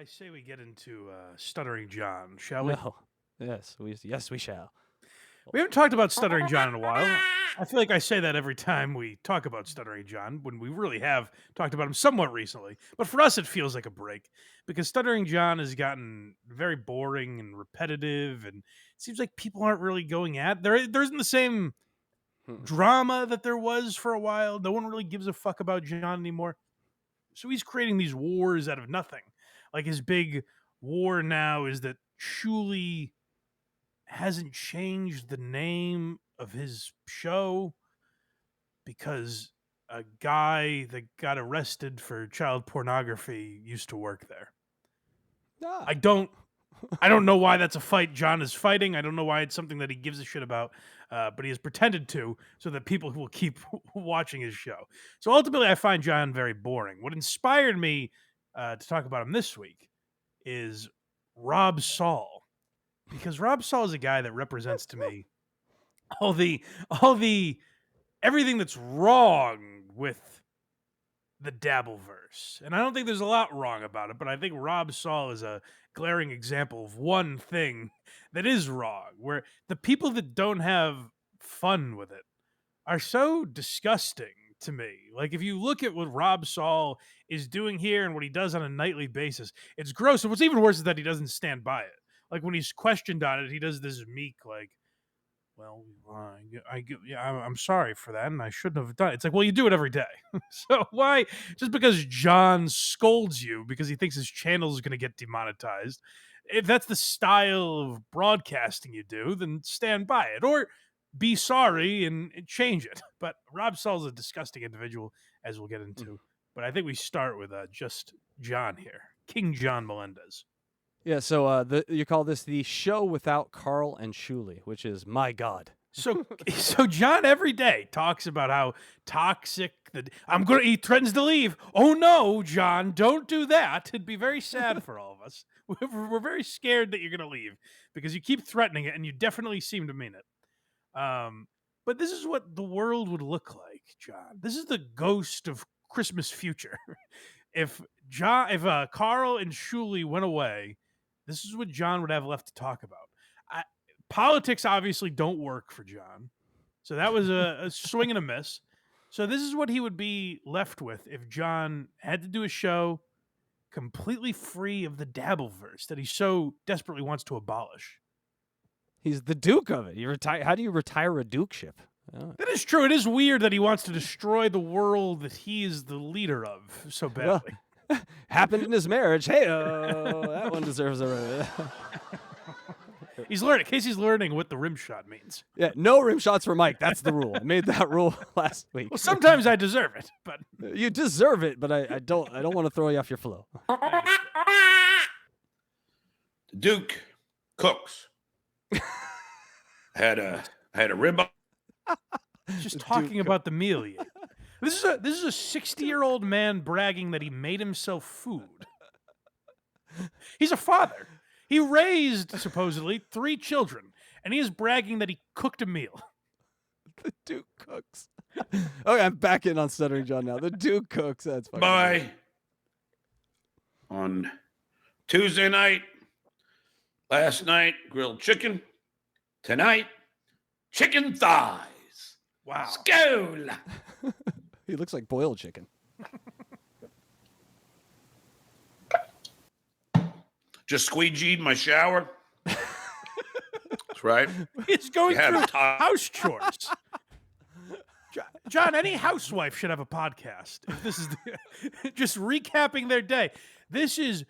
I say we get into Stuttering John, shall we? No. Yes, we shall. We haven't talked about Stuttering John in a while. I feel like I say that every time we talk about Stuttering John, when we really have talked about him somewhat recently. But for us, it feels like a break because Stuttering John has gotten very boring and repetitive, and it seems like people aren't really going at there isn't the same drama that there was for a while. No one really gives a fuck about John anymore. So he's creating these wars out of nothing. Like his big war now is that Shuli hasn't changed the name of his show because a guy that got arrested for child pornography used to work there. Ah. I don't know why that's a fight John is fighting. I don't know why it's something that he gives a shit about, but he has pretended to so that people will keep watching his show. So ultimately, I find John very boring. What inspired me to talk about him this week is Rob Saul, because Rob Saul is a guy that represents to me all the everything that's wrong with the dabbleverse. And I don't think there's a lot wrong about it, but I think Rob Saul is a glaring example of one thing that is wrong, where the people that don't have fun with it are so disgusting to me. Like if you look at what Rob Saul is doing here and what he does on a nightly basis, it's gross. And what's even worse is that he doesn't stand by it. Like when he's questioned on it, he does this meek, like, well, I'm sorry for that, and I shouldn't have done it. It's like, well, you do it every day. So why, just because John scolds you because he thinks his channel is going to get demonetized, if that's the style of broadcasting you do, then stand by it or be sorry and change it. But Rob Saul's a disgusting individual, as we'll get into. But I think we start with just John here, King John Melendez. Yeah, so you call this the show without Karl and Shuli, which is my god. So John every day talks about how toxic he threatens to leave. Oh no, John, don't do that. It'd be very sad for all of us. We're very scared that you're going to leave because you keep threatening it and you definitely seem to mean it. But this is what the world would look like, John. This is the ghost of Christmas future. if Karl and Shuli went away, this is what John would have left to talk about. Politics obviously don't work for John. So that was a swing and a miss. So this is what he would be left with if John had to do a show completely free of the dabbleverse that he so desperately wants to abolish. He's the Duke of it. How do you retire a dukeship? Oh. That is true. It is weird that he wants to destroy the world that he is the leader of so badly. Well, happened in his marriage. Hey, that one deserves a... Casey's learning what the rim shot means. Yeah, no rim shots for Mike. That's the rule. I made that rule last week. Well, sometimes I deserve it, but you deserve it, but I don't want to throw you off your flow. The Duke cooks. had a ribeye. Just talking about the meal he ate. This is a 60-year-old man bragging that he made himself food. He's a father. He raised, supposedly, 3 children, and he is bragging that he cooked a meal. The Duke cooks. Okay, I'm back in on Stuttering John now. The Duke cooks. That's fine. Bye. On Tuesday night, last night, grilled chicken. Tonight, chicken thighs. Wow. Skål. He looks like boiled chicken. Just squeegeed my shower. That's right. He's going through house chores. John, any housewife should have a podcast. If this is just recapping their day. This is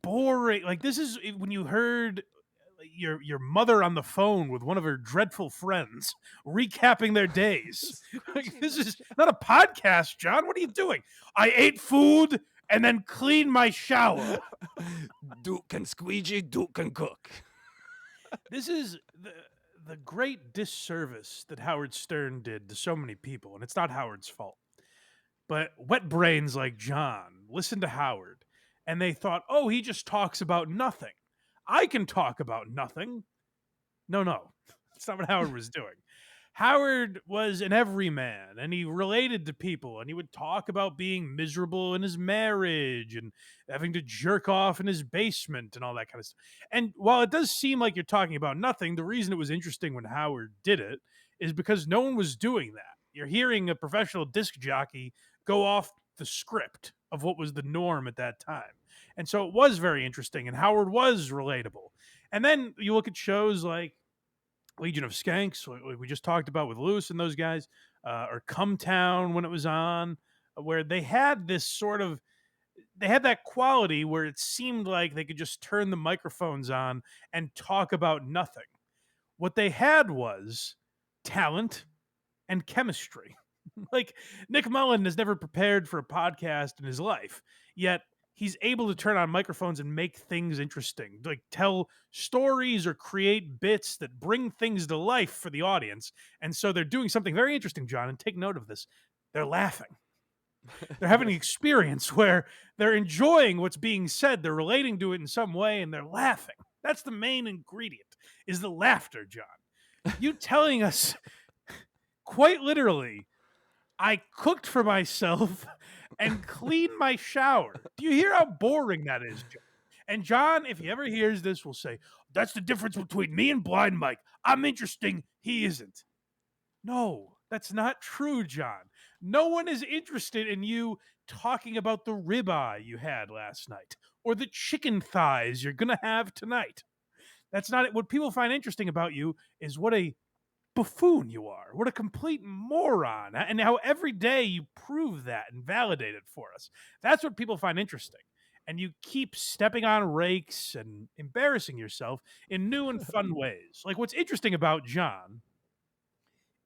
boring. Like this is when you heard your mother on the phone with one of her dreadful friends recapping their days. Like, this is not a podcast, John. What are you doing? I ate food and then cleaned my shower. Duke can squeegee, Duke can cook. This is the great disservice that Howard Stern did to so many people, and it's not Howard's fault. But wet brains like John listened to Howard, and they thought, oh, he just talks about nothing. I can talk about nothing. No. That's not what Howard was doing. Howard was an everyman, and he related to people, and he would talk about being miserable in his marriage and having to jerk off in his basement and all that kind of stuff. And while it does seem like you're talking about nothing, the reason it was interesting when Howard did it is because no one was doing that. You're hearing a professional disc jockey go off the script of what was the norm at that time. And so it was very interesting, and Howard was relatable. And then you look at shows like Legion of Skanks, like we just talked about with Lewis and those guys, or Come Town when it was on, where they had this sort of they had that quality where it seemed like they could just turn the microphones on and talk about nothing. What they had was talent and chemistry. Like Nick Mullen has never prepared for a podcast in his life, yet he's able to turn on microphones and make things interesting, like tell stories or create bits that bring things to life for the audience. And so they're doing something very interesting, John, and take note of this. They're laughing. They're having an experience where they're enjoying what's being said, they're relating to it in some way, and they're laughing. That's the main ingredient, is the laughter, John. You telling us quite literally, I cooked for myself and cleaned my shower. Do you hear how boring that is, John? And John, if he ever hears this, will say, that's the difference between me and Blind Mike. I'm interesting. He isn't. No, that's not true, John. No one is interested in you talking about the ribeye you had last night or the chicken thighs you're going to have tonight. That's not it. What people find interesting about you is what a buffoon you are. What a complete moron. And how every day you prove that and validate it for us. That's what people find interesting. And you keep stepping on rakes and embarrassing yourself in new and fun ways. Like what's interesting about John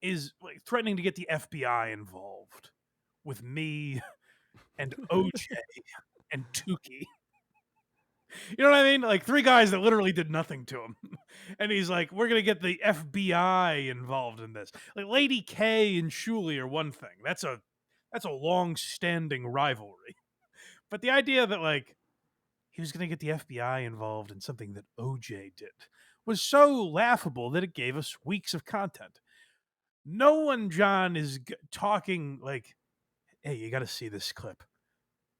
is like threatening to get the FBI involved with me and OJ and Tukey. You know what I mean? Like three guys that literally did nothing to him. And he's like, we're going to get the FBI involved in this. Like Lady K and Shuley are one thing. That's a long-standing rivalry. But the idea that like he was going to get the FBI involved in something that OJ did was so laughable that it gave us weeks of content. No one, John, is talking like, hey, you got to see this clip.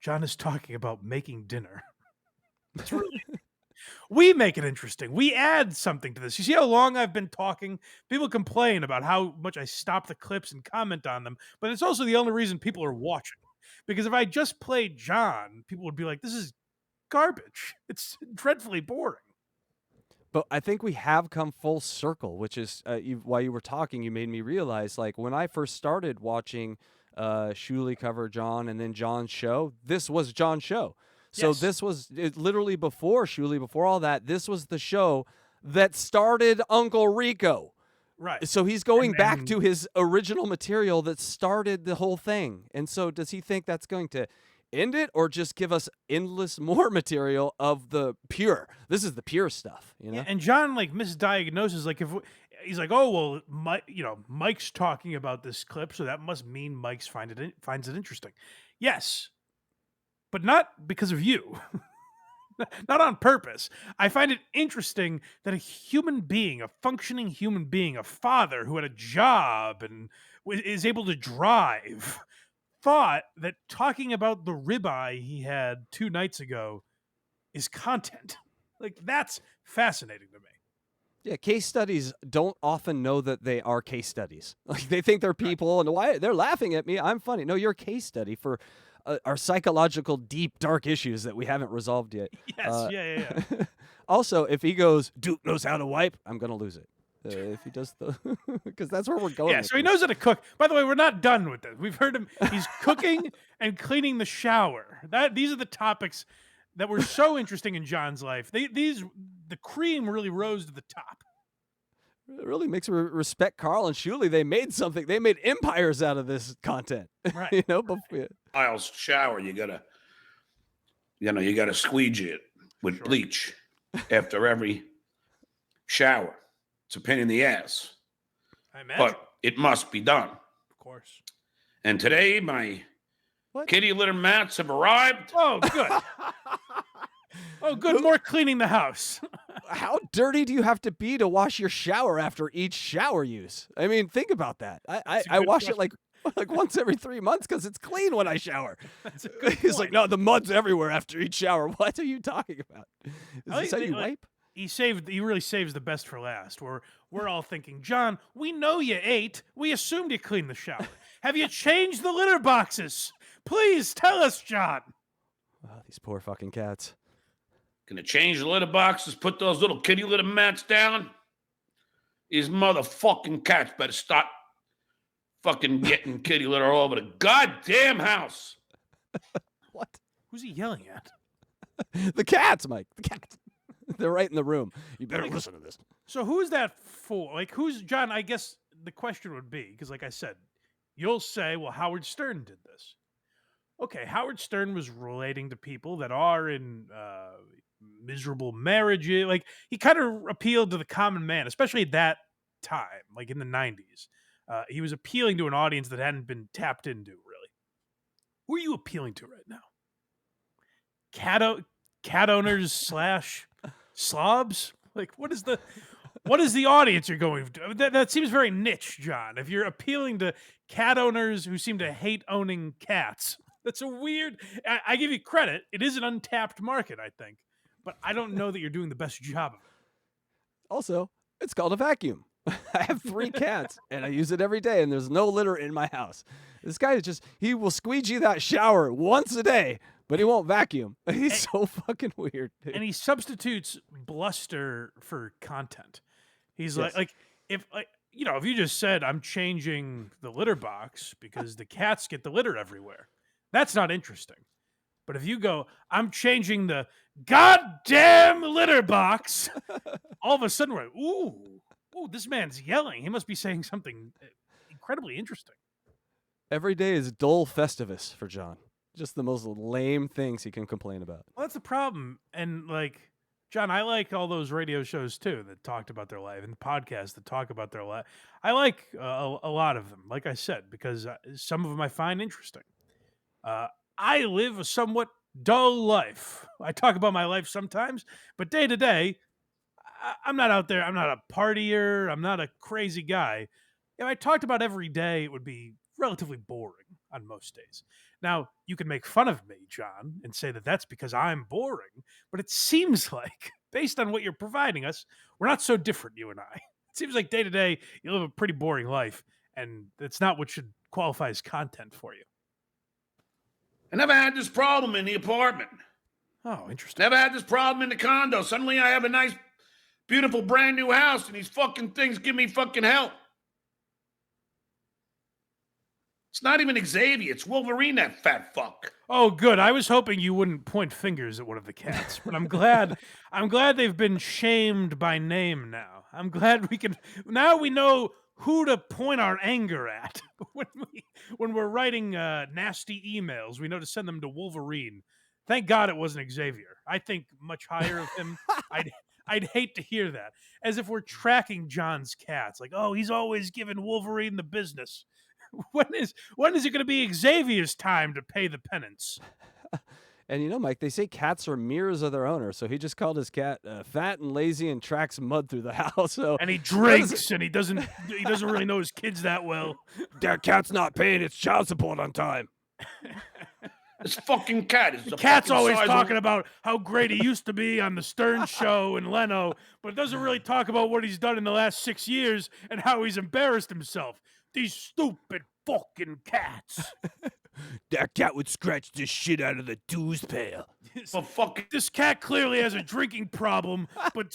John is talking about making dinner. It's really, we make it interesting. We add something to this. You see how long I've been talking? People complain about how much I stop the clips and comment on them, but it's also the only reason people are watching. Because if I just played John, people would be like, this is garbage. It's dreadfully boring. But I think we have come full circle, which is while you were talking, you made me realize, like, when I first started watching Shuley cover John and then John's show, this was John's show. So Yes. this was literally before Shuley, before all that, this was the show that started Uncle Rico. Right. So he's going back and- to his original material that started the whole thing. And so does he think that's going to end it or just give us endless more material of the pure? This is the pure stuff, you know? Yeah, and John like misdiagnoses, like if he's like, oh well, Mike's talking about this clip, so that must mean Mike's finds it interesting. Yes, but not because of you. Not on purpose. I find it interesting that a human being, a functioning human being, a father who had a job and is able to drive, thought that talking about the ribeye he had 2 nights ago is content. Like, that's fascinating to me. Yeah, case studies don't often know that they are case studies. Like they think they're people, and why they're laughing at me. I'm funny. No, you're a case study for our psychological, deep, dark issues that we haven't resolved yet. Yes, yeah. Also, if he goes, Duke knows how to wipe, I'm gonna lose it. If he does the, because that's where we're going. Yeah, so he knows how to cook. By the way, we're not done with this. We've heard him. He's cooking and cleaning the shower. These are the topics that were so interesting in John's life. The cream really rose to the top. It really makes me respect Karl and Shuley. They made something. They made empires out of this content. Right. You know, before, Kyle's shower, you gotta squeegee it with bleach after every shower. It's a pain in the ass, I imagine. but it must be done. Of course. And today, my What? kitty litter mats have arrived. Oh, good. Oh, good. More cleaning the house. how dirty do you have to be to wash your shower after each shower use? I mean, think about that. I wash it like once every 3 months because it's clean when I shower. That's a good He's like, point. no, the mud's everywhere after each shower. What are you talking about? Is I this how think, you like, wipe? He really saves the best for last. We're all thinking, John, we know you ate. We assumed you cleaned the shower. Have you changed the litter boxes? Please tell us, John. Oh, these poor fucking cats. Gonna change the litter boxes, put those little kitty litter mats down. These motherfucking cats better stop fucking getting kitty litter all over the goddamn house. What? Who's he yelling at? The cats, Mike. The cats. They're right in the room. You better listen to this. So who's that for? Like, who's John? I guess the question would be, because like I said, you'll say, well, Howard Stern did this. Okay, Howard Stern was relating to people that are in miserable marriages. Like, he kind of appealed to the common man, especially at that time, like in the 90s. He was appealing to an audience that hadn't been tapped into, really. Who are you appealing to right now? Cat owners slash slobs? Like, what is the audience you're going to? That seems very niche, John. If you're appealing to cat owners who seem to hate owning cats, that's a weird. I give you credit. It is an untapped market, I think, but I don't know that you're doing the best job of it. Also, it's called a vacuum. I have 3 cats, and I use it every day, and there's no litter in my house. This guy is he will squeegee that shower once a day, but he won't vacuum. He's so fucking weird. And he substitutes bluster for content. He's Yes. like if you just said I'm changing the litter box because the cats get the litter everywhere, that's not interesting. But if you go, I'm changing the goddamn litter box, all of a sudden we're like, ooh, this man's yelling. He must be saying something incredibly interesting. Every day is dull festivus for John. Just the most lame things he can complain about. Well, that's the problem. And like, John, I like all those radio shows too that talked about their life and podcasts that talk about their life. I like a lot of them, like I said, because some of them I find interesting. I live a somewhat dull life. I talk about my life sometimes, but day to day, I'm not out there. I'm not a partier. I'm not a crazy guy. If I talked about every day, it would be relatively boring on most days. Now, you can make fun of me, John, and say that that's because I'm boring, but it seems like, based on what you're providing us, we're not so different, you and I. It seems like day to day, you live a pretty boring life, and that's not what should qualify as content for you. I never had this problem in the apartment. Oh, interesting. Never had this problem in the condo. Suddenly I have a nice, beautiful, brand new house, and these fucking things give me fucking hell. It's not even Xavier. It's Wolverine, that fat fuck. Oh, good. I was hoping you wouldn't point fingers at one of the cats, but I'm glad. I'm glad they've been shamed by name now. I'm glad now we know who to point our anger at when we're writing nasty emails. We know to send them to Wolverine. Thank God it wasn't Xavier. I think much higher of him. I'd hate to hear that. As if we're tracking John's cats. Like, oh, he's always giving Wolverine the business. When is it going to be Xavier's time to pay the penance? And Mike, they say cats are mirrors of their owner, so he just called his cat fat and lazy and tracks mud through the house. So and he drinks, and he doesn't really know his kids that well. That cat's not paying its child support on time. This fucking cat is the cat's always talking about how great he used to be on the Stern Show and Leno, but doesn't really talk about what he's done in the last 6 years and how he's embarrassed himself. These stupid fucking cats. That cat would scratch the shit out of the dues pail. This cat clearly has a drinking problem, but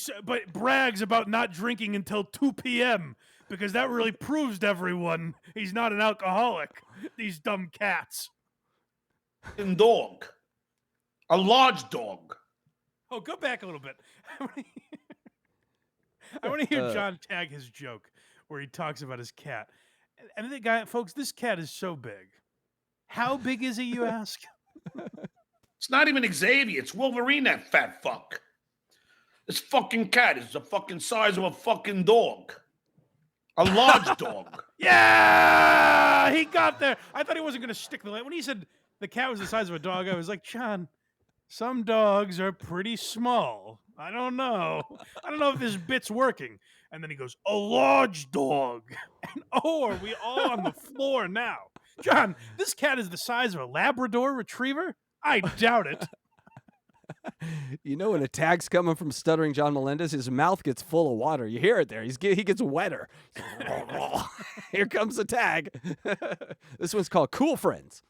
brags about not drinking until 2 p.m. because that really proves to everyone he's not an alcoholic. These dumb cats. Dog. A large dog. Oh, go back a little bit. I want to hear John tag his joke where he talks about his cat. And the guy, folks, this cat is so big. How big is he, you ask? It's not even Xavier. It's Wolverine, that fat fuck. This fucking cat is the fucking size of a fucking dog. A large dog. Yeah! He got there. I thought he wasn't going to stick the landing. When he said the cat was the size of a dog, I was like, John, some dogs are pretty small. I don't know. I don't know if this bit's working. And then he goes, a large dog. And are we all on the floor now? John, this cat is the size of a Labrador retriever? I doubt it. You know, when a tag's coming from Stuttering John Melendez, his mouth gets full of water. You hear it there. He gets wetter. Here comes the tag. This one's called Cool Friends.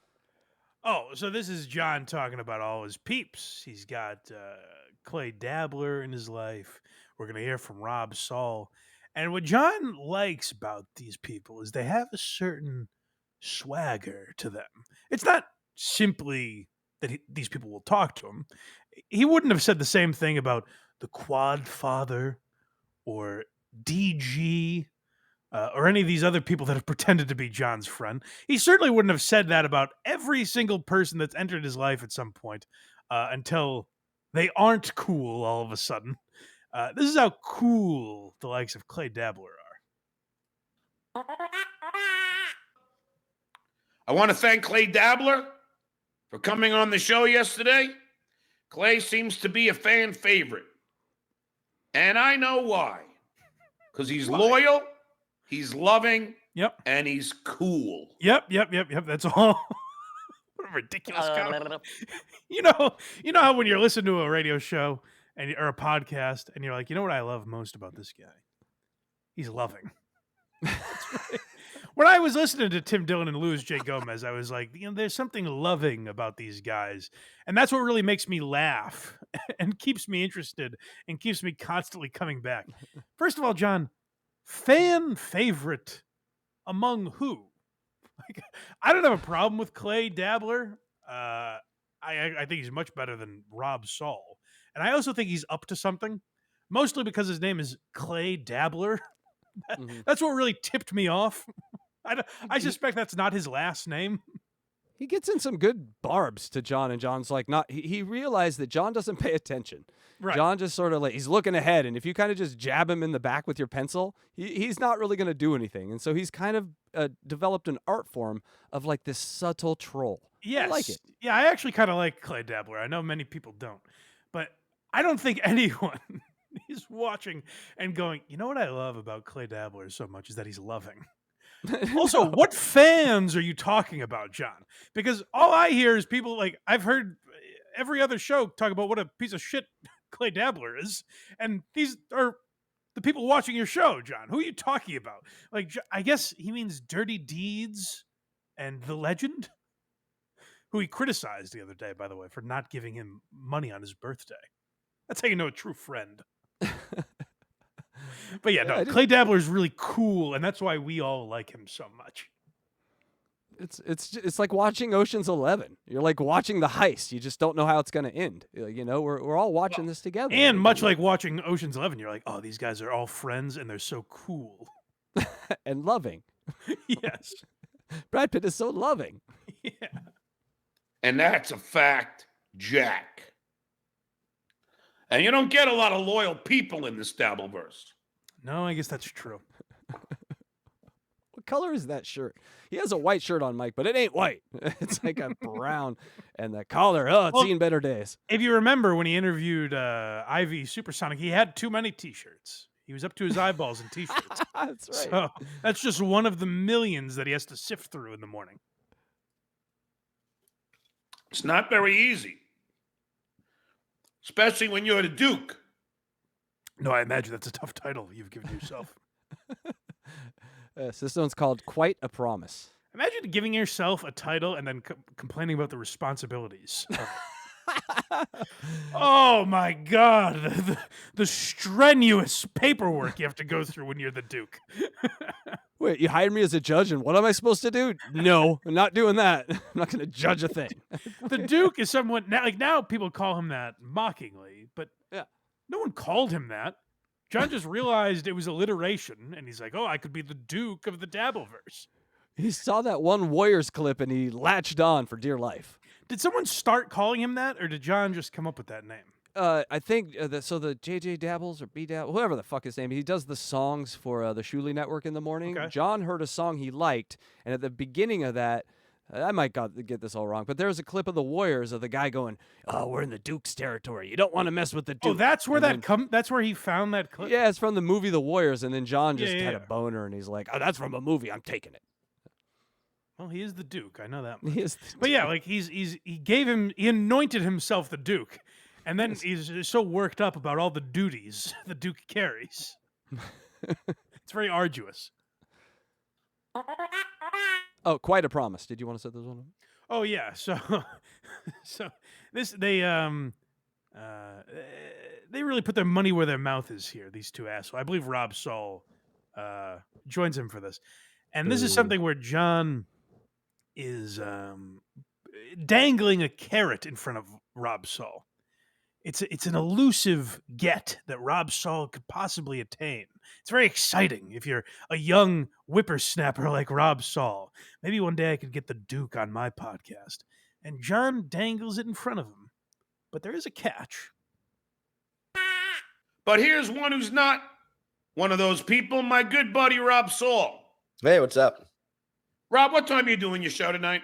Oh, so this is John talking about all his peeps. He's got Clay Dabbler in his life. We're going to hear from Rob Saul. And what John likes about these people is they have a certain swagger to them. It's not simply that these people will talk to him. He wouldn't have said the same thing about the Quad Father or DG or any of these other people that have pretended to be John's friend. He certainly wouldn't have said that about every single person that's entered his life at some point until they aren't cool all of a sudden. This is how cool the likes of Clay Dabbler are. I want to thank Clay Dabbler for coming on the show yesterday. Clay seems to be a fan favorite. And I know why. Because he's loyal, he's loving, Yep. and he's cool. Yep. That's all. What a ridiculous comment. You know how when you're listening to a radio show or a podcast and you're like, you know what I love most about this guy? He's loving. That's right. When I was listening to Tim Dillon and Louis J. Gomez, I was like, there's something loving about these guys. And that's what really makes me laugh and keeps me interested and keeps me constantly coming back. First of all, John, fan favorite among who? Like, I don't have a problem with Clay Dabbler. I think he's much better than Rob Saul. And I also think he's up to something, mostly because his name is Clay Dabbler. That's what really tipped me off. I suspect that's not his last name. He gets in some good barbs to John, and John's like, he realized that John doesn't pay attention. Right. John just sort of like, he's looking ahead, and if you kind of just jab him in the back with your pencil, he's not really going to do anything. And so he's kind of developed an art form of like this subtle troll. Yes. I like it. Yeah, I actually kind of like Clay Dabbler. I know many people don't, but I don't think anyone is watching and going, you know what I love about Clay Dabbler so much is that he's loving. Also, what fans are you talking about, John? Because all I hear is people like, I've heard every other show talk about what a piece of shit Clay Dabbler is, and these are the people watching your show, John. Who are you talking about? Like, I guess he means Dirty Deeds and The Legend, who he criticized the other day, by the way, for not giving him money on his birthday. That's how you know a true friend. But yeah, no, Clay Dabbler is really cool, and that's why we all like him so much. It's like watching Ocean's 11. You're like watching the heist. You just don't know how it's going to end. We're all watching this together. And much like watching Ocean's 11, you're like, oh, these guys are all friends, and they're so cool. And loving. Yes. Brad Pitt is so loving. Yeah. And that's a fact, Jack. And you don't get a lot of loyal people in this dabbleverse. No, I guess that's true. What color is that shirt? He has a white shirt on, Mike, but it ain't white. It's like a brown. And the collar, it's seen better days. If you remember when he interviewed Ivy Supersonic, he had too many T-shirts. He was up to his eyeballs in T-shirts. That's right. So that's just one of the millions that he has to sift through in the morning. It's not very easy. Especially when you're the Duke. No, I imagine that's a tough title you've given yourself. This one's called Quite a Promise. Imagine giving yourself a title and then complaining about the responsibilities. Oh my God. The strenuous paperwork you have to go through when you're the Duke. Wait, you hired me as a judge, and what am I supposed to do? No, I'm not doing that. I'm not going to judge a thing. The Duke is someone, now people call him that mockingly, but no one called him that. John just realized it was alliteration, and he's like, oh, I could be the Duke of the Dabbleverse. He saw that one Warriors clip, and he latched on for dear life. Did someone start calling him that, or did John just come up with that name? I think the JJ Dabbles or B Dabbles, whoever the fuck his name, he does the songs for the Shuli Network in the morning. Okay. John heard a song he liked, and at the beginning of that, I might get this all wrong, but there's a clip of the Warriors of the guy going, "Oh, we're in the Duke's territory. You don't want to mess with the Duke." Oh, that's where And then, that's where he found that clip. yeah, it's from the movie The Warriors, and then John Yeah, just yeah, had yeah. a boner, and he's like, "Oh, that's from a movie. I'm taking it." Well, he is the Duke. I know that much. He is But yeah, like he anointed himself the Duke, and then he's so worked up about all the duties the Duke carries. It's very arduous. Oh, quite a promise. Did you want to set this one up? Oh yeah, so so this they really put their money where their mouth is here. These two assholes. I believe Rob Saul joins him for this, and this is Boo. something where John is dangling a carrot in front of Rob Saul. It's an elusive get that Rob Saul could possibly attain. It's very exciting if you're a young whippersnapper like Rob Saul. Maybe one day I could get the Duke on my podcast. And John dangles it in front of him. But there is a catch. But here's one who's not one of those people, my good buddy Rob Saul. Hey, what's up? Rob, what time are you doing your show tonight?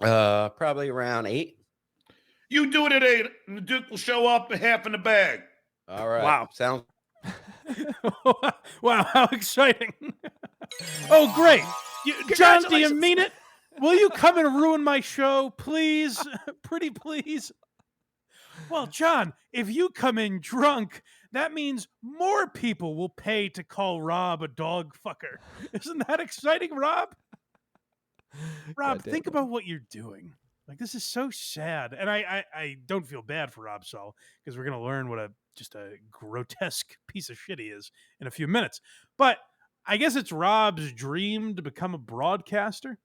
Probably around 8. You do it at 8, and the Duke will show up at half in the bag. All right. Wow. Sounds Wow, how exciting. Oh, great. John, do you mean it? Will you come and ruin my show, please? Pretty please. Well, John, if you come in drunk, that means more people will pay to call Rob a dog fucker. Isn't that exciting, Rob? Rob, think about what you're doing. Like, this is so sad. And I don't feel bad for Rob Saul, because we're going to learn what just a grotesque piece of shit he is in a few minutes. But I guess it's Rob's dream to become a broadcaster.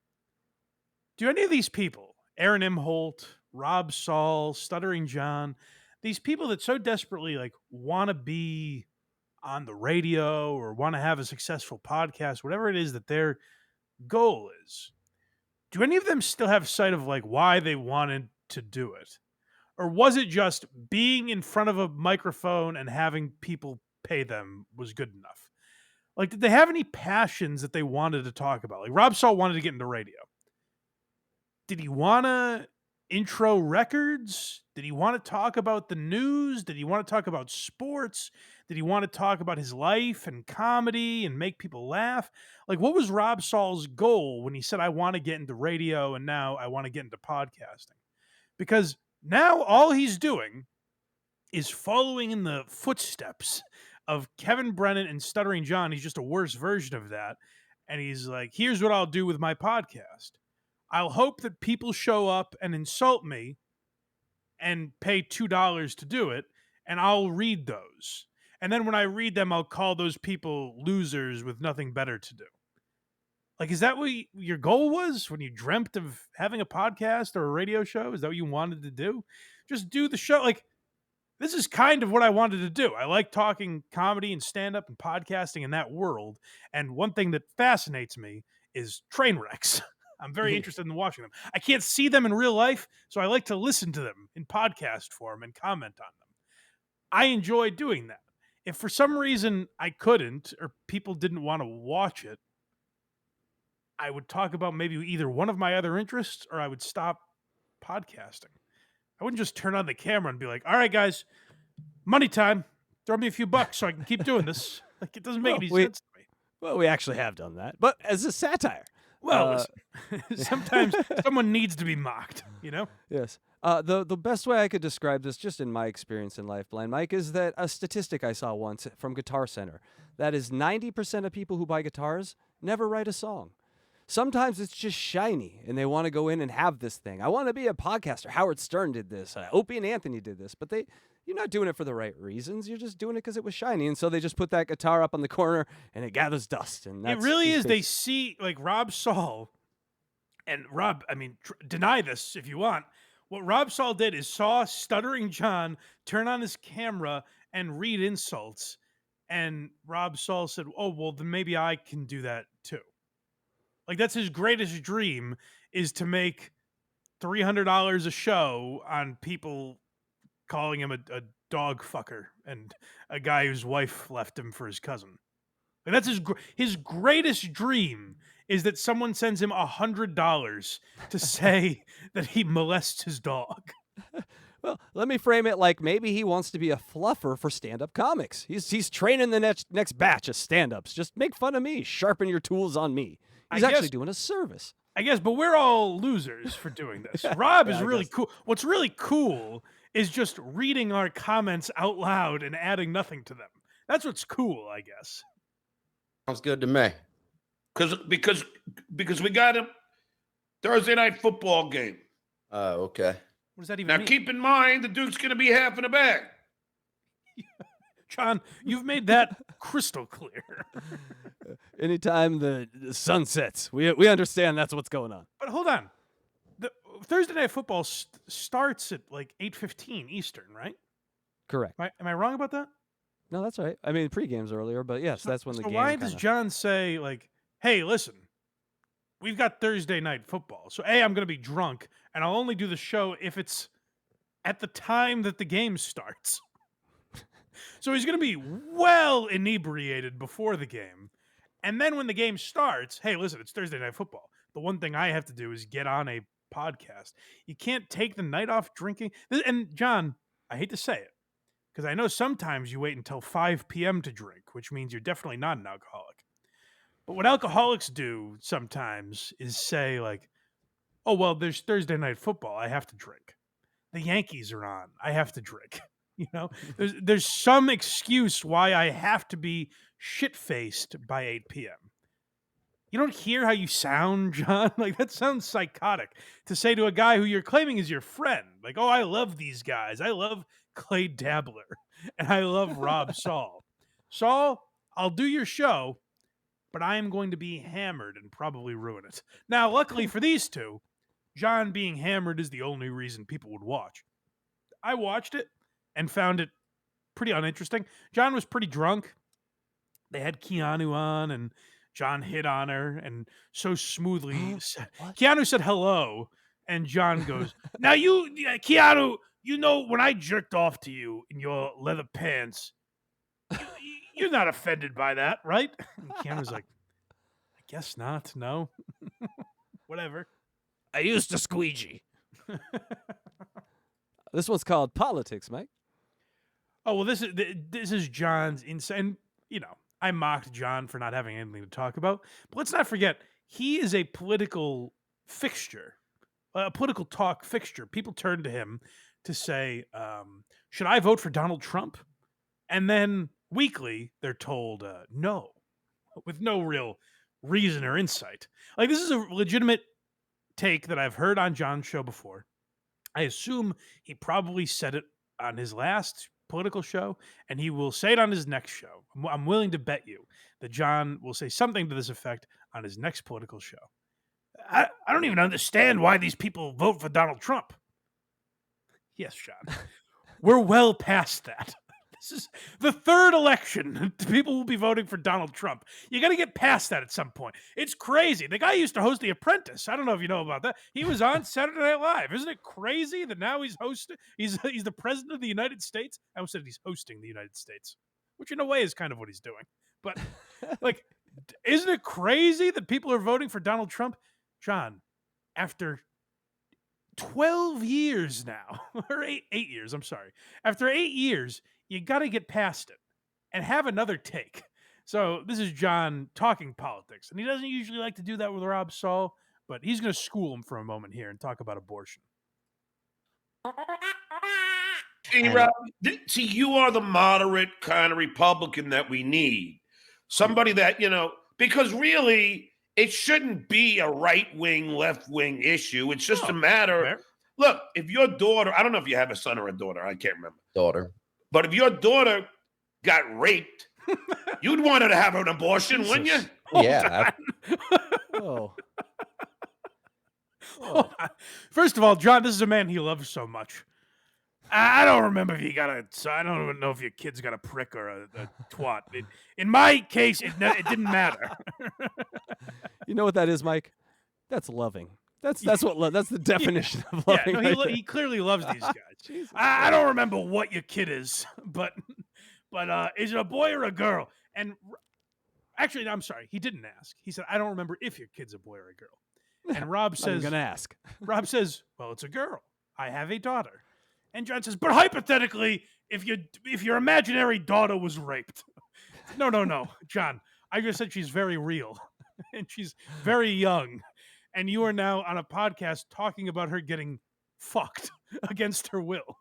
Do any of these people, Aaron M. Holt, Rob Saul, Stuttering John, these people that so desperately like want to be on the radio or want to have a successful podcast, whatever it is that their goal is, do any of them still have sight of like why they wanted to do it? Or was it just being in front of a microphone and having people pay them was good enough? Like, did they have any passions that they wanted to talk about? Like, Rob Saul wanted to get into radio. Did he want to intro records? Did he want to talk about the news? Did he want to talk about sports? Did he want to talk about his life and comedy and make people laugh? Like, what was Rob Saul's goal when he said, I want to get into radio and now I want to get into podcasting? Because now all he's doing is following in the footsteps of Kevin Brennan and Stuttering John. He's just a worse version of that. And he's like, here's what I'll do with my podcast. I'll hope that people show up and insult me and pay $2 to do it, and I'll read those. And then when I read them, I'll call those people losers with nothing better to do. Like, is that what your goal was when you dreamt of having a podcast or a radio show? Is that what you wanted to do? Just do the show. Like, this is kind of what I wanted to do. I like talking comedy and stand-up and podcasting in that world. And one thing that fascinates me is train wrecks. I'm very interested in watching them. I can't see them in real life, so I like to listen to them in podcast form and comment on them. I enjoy doing that. If for some reason I couldn't, or people didn't want to watch it, I would talk about maybe either one of my other interests, or I would stop podcasting. I wouldn't just turn on the camera and be like, all right, guys, money time. Throw me a few bucks so I can keep doing this. Like, it doesn't make any sense to me. Well, we actually have done that, but as a satire. Well, listen, sometimes someone needs to be mocked, you know? Yes. The best way I could describe this, just in my experience in life, Blind Mike, is that a statistic I saw once from Guitar Center. That is 90% of people who buy guitars never write a song. Sometimes it's just shiny, and they want to go in and have this thing. I want to be a podcaster. Howard Stern did this. Opie and Anthony did this. But you're not doing it for the right reasons. You're just doing it because it was shiny. And so they just put that guitar up on the corner, and it gathers dust. And that's it really is. They see, like, Rob Saul, and Rob, I mean, deny this if you want. What Rob Saul did is saw Stuttering John turn on his camera and read insults. And Rob Saul said, oh, well, then maybe I can do that too. Like, that's his greatest dream, is to make $300 a show on people calling him a dog fucker and a guy whose wife left him for his cousin. Like that's his greatest dream is that someone sends him $100 to say that he molests his dog. Well, let me frame it like maybe he wants to be a fluffer for stand-up comics. He's training the next batch of stand-ups. Just make fun of me. Sharpen your tools on me. He's actually doing a service. I guess, but we're all losers for doing this. Rob is really guess. cool. What's really cool is just reading our comments out loud and adding nothing to them. That's what's cool, I guess. Sounds good to me. Because we got a Thursday night football game. Oh, okay. What does that even Now mean? keep in mind the Duke's going to be half in a bag. John, you've made that crystal clear. Anytime the sun sets, we understand that's what's going on. But hold on. The Thursday night football starts at like 8:15 Eastern, right? Correct. Am I wrong about that? No, that's right. I mean, pre-game's earlier, but yes, that's when the so game. Why does John say like, "Hey, listen, we've got Thursday night football. So A, I'm going to be drunk, and I'll only do the show if it's at the time that the game starts." So he's going to be well inebriated before the game. And then when the game starts, hey, listen, it's Thursday night football. The one thing I have to do is get on a podcast. You can't take the night off drinking. And John, I hate to say it, because I know sometimes you wait until 5 p.m. to drink, which means you're definitely not an alcoholic. But what alcoholics do sometimes is say like, oh, well, there's Thursday night football. I have to drink. The Yankees are on. I have to drink. You know, there's some excuse why I have to be shit-faced by 8 p.m. You don't hear how you sound, John? Like, that sounds psychotic to say to a guy who you're claiming is your friend. Like, oh, I love these guys. I love Clay Dabbler, and I love Rob Saul. Saul, I'll do your show, but I am going to be hammered and probably ruin it. Now, luckily for these two, John being hammered is the only reason people would watch. I watched it and found it pretty uninteresting. John was pretty drunk. They had Keanu on, and John hit on her, and so smoothly said, Keanu said hello, and John goes, now Keanu, you know, when I jerked off to you in your leather pants, you're not offended by that, right? And Keanu's like, I guess not, no. Whatever. I used to squeegee. This one's called Politics, Mike. Oh, well, this is John's insight. And, you know, I mocked John for not having anything to talk about. But let's not forget, he is a political fixture, a political talk fixture. People turn to him to say, should I vote for Donald Trump? And then weekly, they're told no, with no real reason or insight. Like, this is a legitimate take that I've heard on John's show before. I assume he probably said it on his last political show, and he will say it on his next show. I'm willing to bet you that John will say something to this effect on his next political show. I don't even understand why these people vote for Donald Trump. Yes, John. We're well past that. This is the third election. People will be voting for Donald Trump. You got to get past that at some point. It's crazy. The guy used to host The Apprentice. I don't know if you know about that. He was on Saturday Night Live. Isn't it crazy that now he's hosting? He's the president of the United States. I almost said he's hosting the United States, which in a way is kind of what he's doing. But like, isn't it crazy that people are voting for Donald Trump? John, after 12 years now, or eight years, I'm sorry. After 8 years, you got to get past it and have another take. So this is John talking politics, and he doesn't usually like to do that with Rob Saul, but he's going to school him for a moment here and talk about abortion. See, Rob, you are the moderate kind of Republican that we need. Somebody that, you know, because really it shouldn't be a right-wing, left-wing issue. It's just a matter. Fair. Look, if your daughter, I don't know if you have a son or a daughter, I can't remember. Daughter. But if your daughter got raped, you'd want her to have an abortion, wouldn't you? Yeah. Oh. First of all, John, this is a man he loves so much. I don't remember if he got I don't even know if your kid's got a prick or a twat. In my case, it didn't matter. You know what that is, Mike? That's loving. That's the definition of loving. Yeah, no, right he clearly loves these guys. Jesus I don't remember what your kid is, but is it a boy or a girl? And Actually, no, I'm sorry. He didn't ask. He said, I don't remember if your kid's a boy or a girl. And Rob I'm says, gonna ask. Rob says, well, it's a girl. I have a daughter. And John says, but hypothetically, if your imaginary daughter was raped. No, John. I just said she's very real and she's very young. And you are now on a podcast talking about her getting fucked against her will.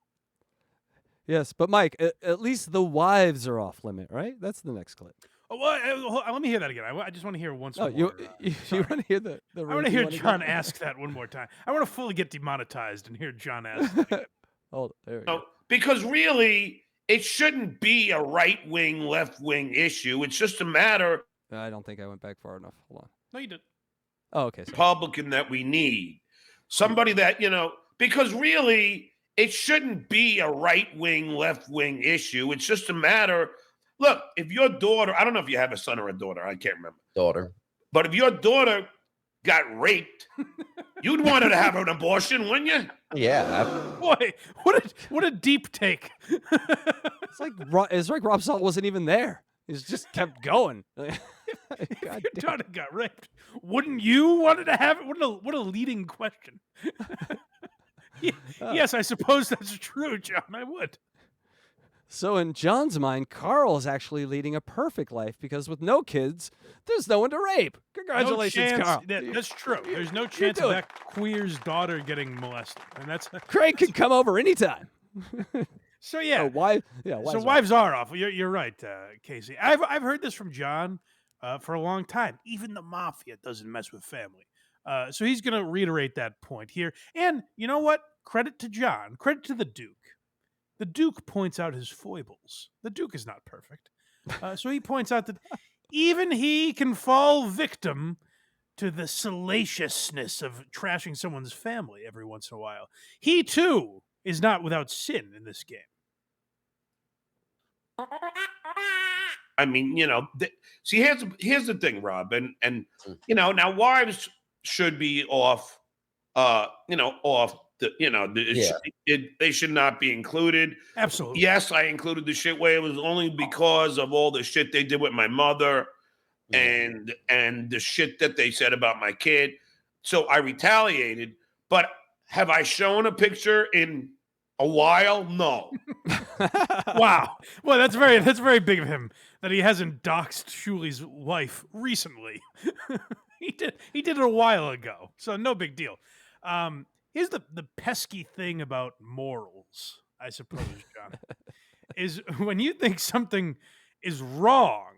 Yes, but Mike, at least the wives are off limit, right? That's the next clip. Oh, well, let me hear that again. I just want to hear once Oh, more. you want to hear the I want to hear John ask that one more time. I want to fully get demonetized and hear John ask that again. Hold on, there we go. Because really, it shouldn't be a right-wing, left-wing issue. It's just a matter I don't think I went back far enough. Hold on. No, you did. Oh, okay. Sorry. Republican that we need. Somebody that, because really, it shouldn't be a right-wing, left-wing issue. It's just a matter. Look, if your daughter, I don't know if you have a son or a daughter, I can't remember. Daughter. But if your daughter got raped, you'd want her to have an abortion, wouldn't you? Yeah. Boy, what a deep take. It's like Rob Saul wasn't even there. He's just kept going. If your daughter got raped, wouldn't you want to have it? What a leading question. Yes, I suppose that's true, John. I would. So in John's mind, Karl is actually leading a perfect life because with no kids, there's no one to rape. Congratulations, no chance, Karl. That's true. There's no chance of that queer's daughter getting molested, and that's Craig can come over anytime. So yeah, wives are off. You're right, Casey. I've heard this from John for a long time. Even the mafia doesn't mess with family. So he's going to reiterate that point here. And you know what? Credit to John. Credit to the Duke. The Duke points out his foibles. The Duke is not perfect. So he points out that even he can fall victim to the salaciousness of trashing someone's family every once in a while. He, too, is not without sin in this game. I mean, see, here's the thing, Rob, and now wives should be off, off they should not be included. Absolutely. Yes, I included the shit where it was only because of all the shit they did with my mother and the shit that they said about my kid. So I retaliated. But have I shown a picture in a while? No. Wow. Well, that's very big of him that he hasn't doxed Shuli's wife recently. He did it a while ago. So no big deal. Here's the pesky thing about morals, I suppose, John, is when you think something is wrong,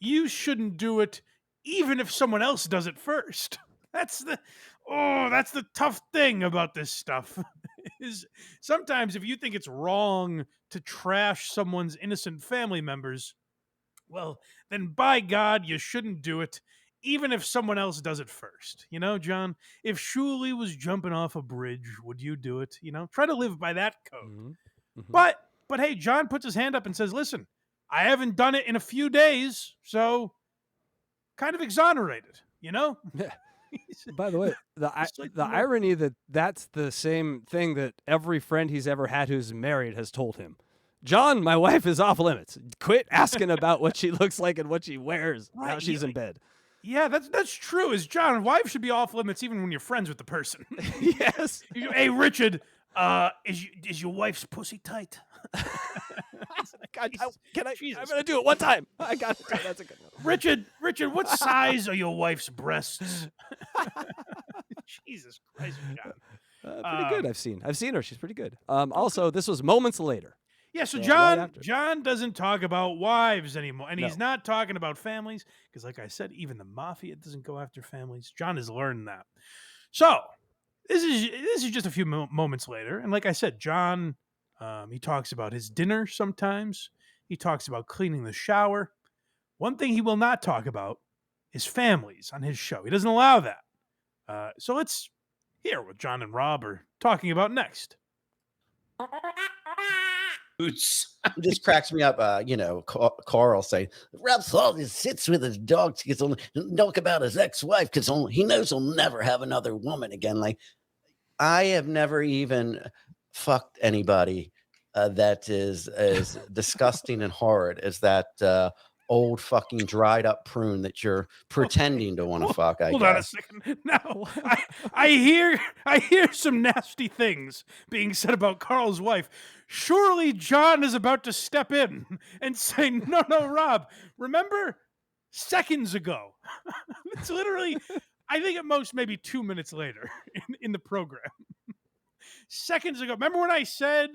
you shouldn't do it even if someone else does it first. That's the tough thing about this stuff. Is sometimes if you think it's wrong to trash someone's innocent family members, well, then by God, you shouldn't do it even if someone else does it first. John, if Shuli was jumping off a bridge, would you do it? Try to live by that code. Mm-hmm. But hey, John puts his hand up and says, listen, I haven't done it in a few days, so kind of exonerated, Yeah. By the way, the irony that's the same thing that every friend he's ever had who's married has told him. John, my wife is off limits. Quit asking about what she looks like and what she wears now she's in bed. Yeah, that's true. Is John, wife should be off limits even when you're friends with the person. Yes. Hey, Richard, is your wife's pussy tight? God, I'm gonna do it one time. I got it. That's a good one. Richard, what size are your wife's breasts? Jesus Christ, John. Pretty good. I've seen her. She's pretty good. Also, this was moments later. Yeah, so right John doesn't talk about wives anymore, and he's not talking about families because, like I said, even the mafia doesn't go after families. John has learned that. So this is just a few moments later, and like I said, John he talks about his dinner sometimes. He talks about cleaning the shower. One thing he will not talk about is families on his show. He doesn't allow that. So let's hear what John and Rob are talking about next. It just cracks me up. Karl saying Rob Saul just sits with his dogs. He gets only talk about his ex-wife because he knows he'll never have another woman again. Like, I have never even fucked anybody that is as disgusting and horrid as that old fucking dried up prune that you're pretending to want to fuck, I Hold on a guess. second. Now, I hear some nasty things being said about Karl's wife. Surely John is about to step in and say, "No, Rob. Remember seconds ago." It's literally, I think at most maybe 2 minutes later in the program. Seconds ago. Remember when I said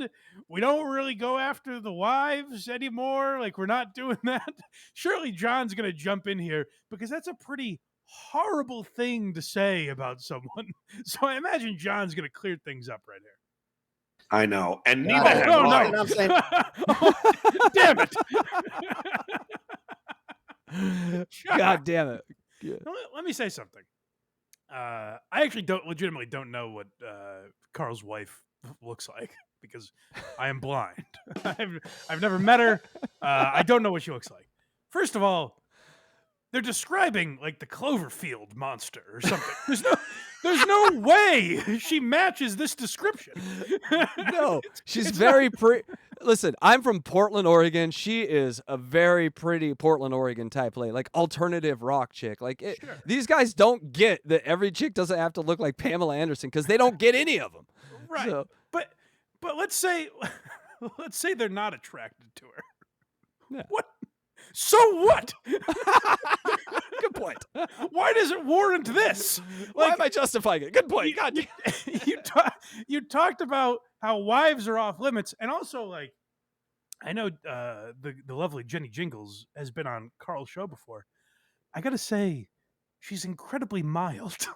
we don't really go after the wives anymore? Like, we're not doing that. Surely John's going to jump in here because that's a pretty horrible thing to say about someone. So I imagine John's going to clear things up right here. I know. And God, neither have no, I. And I'm saying, Oh, damn it. God damn it. Yeah. Let me say something. I actually legitimately don't know what Karl's wife looks like because I am blind. I've never met her. I don't know what she looks like. First of all, they're describing like the Cloverfield monster or something. There's no way she matches this description. No, she's very pretty. Listen, I'm from Portland, Oregon. She is a very pretty Portland, Oregon type lady, like alternative rock chick. Like Sure. these guys don't get that every chick doesn't have to look like Pamela Anderson because they don't get any of them. Right. So, But let's say they're not attracted to her. Yeah. What? So what? good point. Why does it warrant this? Why am I justifying it? Good point. God. You talked about how wives are off limits, and also like I know the lovely Jenny Jingles has been on Karl's show before. I gotta say, she's incredibly mild.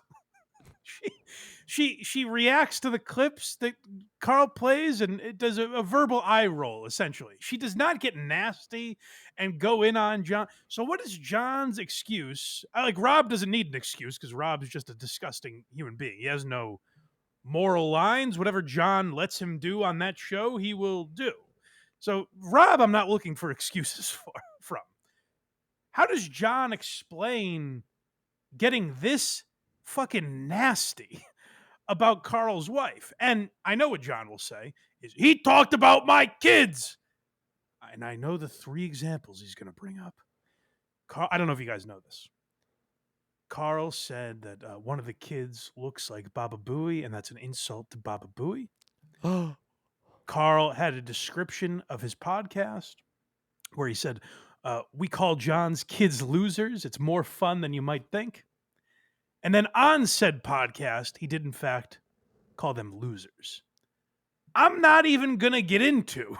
She reacts to the clips that Karl plays and it does a verbal eye roll, essentially. She does not get nasty and go in on John. So what is John's excuse? Rob doesn't need an excuse because Rob is just a disgusting human being. He has no moral lines. Whatever John lets him do on that show, he will do. So Rob, I'm not looking for excuses from. How does John explain getting this fucking nasty about Karl's wife? And I know what John will say is he talked about my kids. And I know the 3 examples he's going to bring up. Karl, I don't know if you guys know this. Karl said that one of the kids looks like Baba Booey, and that's an insult to Baba Booey. Karl had a description of his podcast where he said, we call John's kids losers. It's more fun than you might think. And then on said podcast, he did in fact call them losers. I'm not even going to get into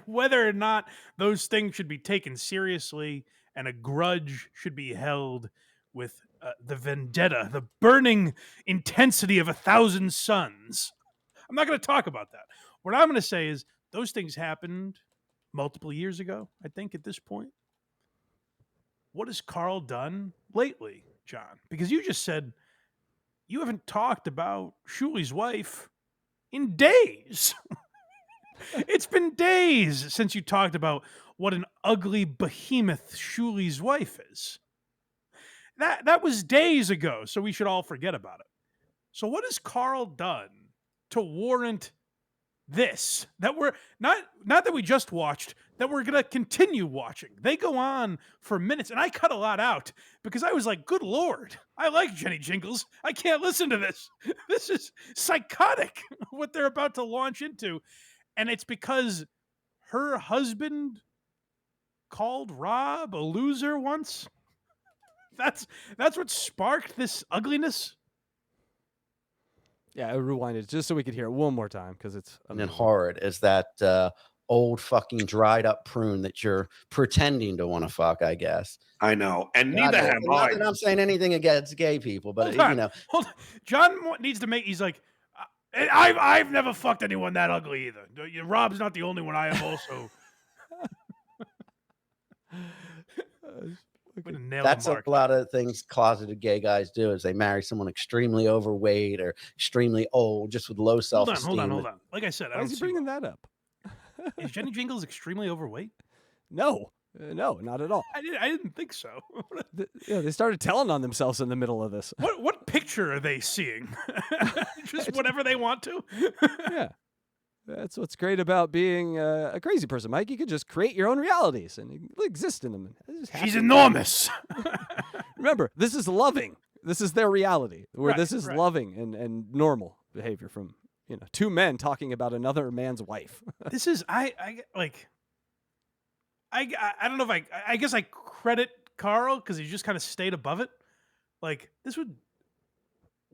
whether or not those things should be taken seriously and a grudge should be held with the vendetta, the burning intensity of 1,000 suns. I'm not going to talk about that. What I'm going to say is those things happened multiple years ago, I think, at this point. What has Karl done lately, John? Because you just said you haven't talked about Shuli's wife in days. It's been days since you talked about what an ugly behemoth Shuli's wife is. That was days ago, so we should all forget about it. So what has Karl done to warrant this? That we're not that we just watched, that we're gonna continue watching. They go on for minutes, and I cut a lot out because I was like, good Lord, I like Jenny Jingles. I can't listen to this. This is psychotic what they're about to launch into. And it's because her husband called Rob a loser once. That's what sparked this ugliness. Yeah, I rewind it just so we could hear it one more time because it's and then horrid is that old fucking dried up prune that you're pretending to want to fuck, I guess. I know. And God, neither have not I. that I'm saying anything against gay people, but Hold on. you know, Hold on. John needs to make. He's like, I've never fucked anyone that ugly either. Rob's not the only one. I have also. that's a lot of things closeted gay guys do is they marry someone extremely overweight or extremely old just with low self-esteem. Hold on. Like I said, why is he bringing that up? Is Jenny Jingles extremely overweight? No, not at all. I didn't think so. They started telling on themselves in the middle of this. What picture are they seeing? Just whatever they want to. Yeah. That's what's great about being a crazy person, Mike. You can just create your own realities and you exist in them. She's enormous. Remember, this is loving. This is their reality, where this is Right. loving and normal behavior from two men talking about another man's wife. This is I don't know if I guess I credit Karl because he just kind of stayed above it. Like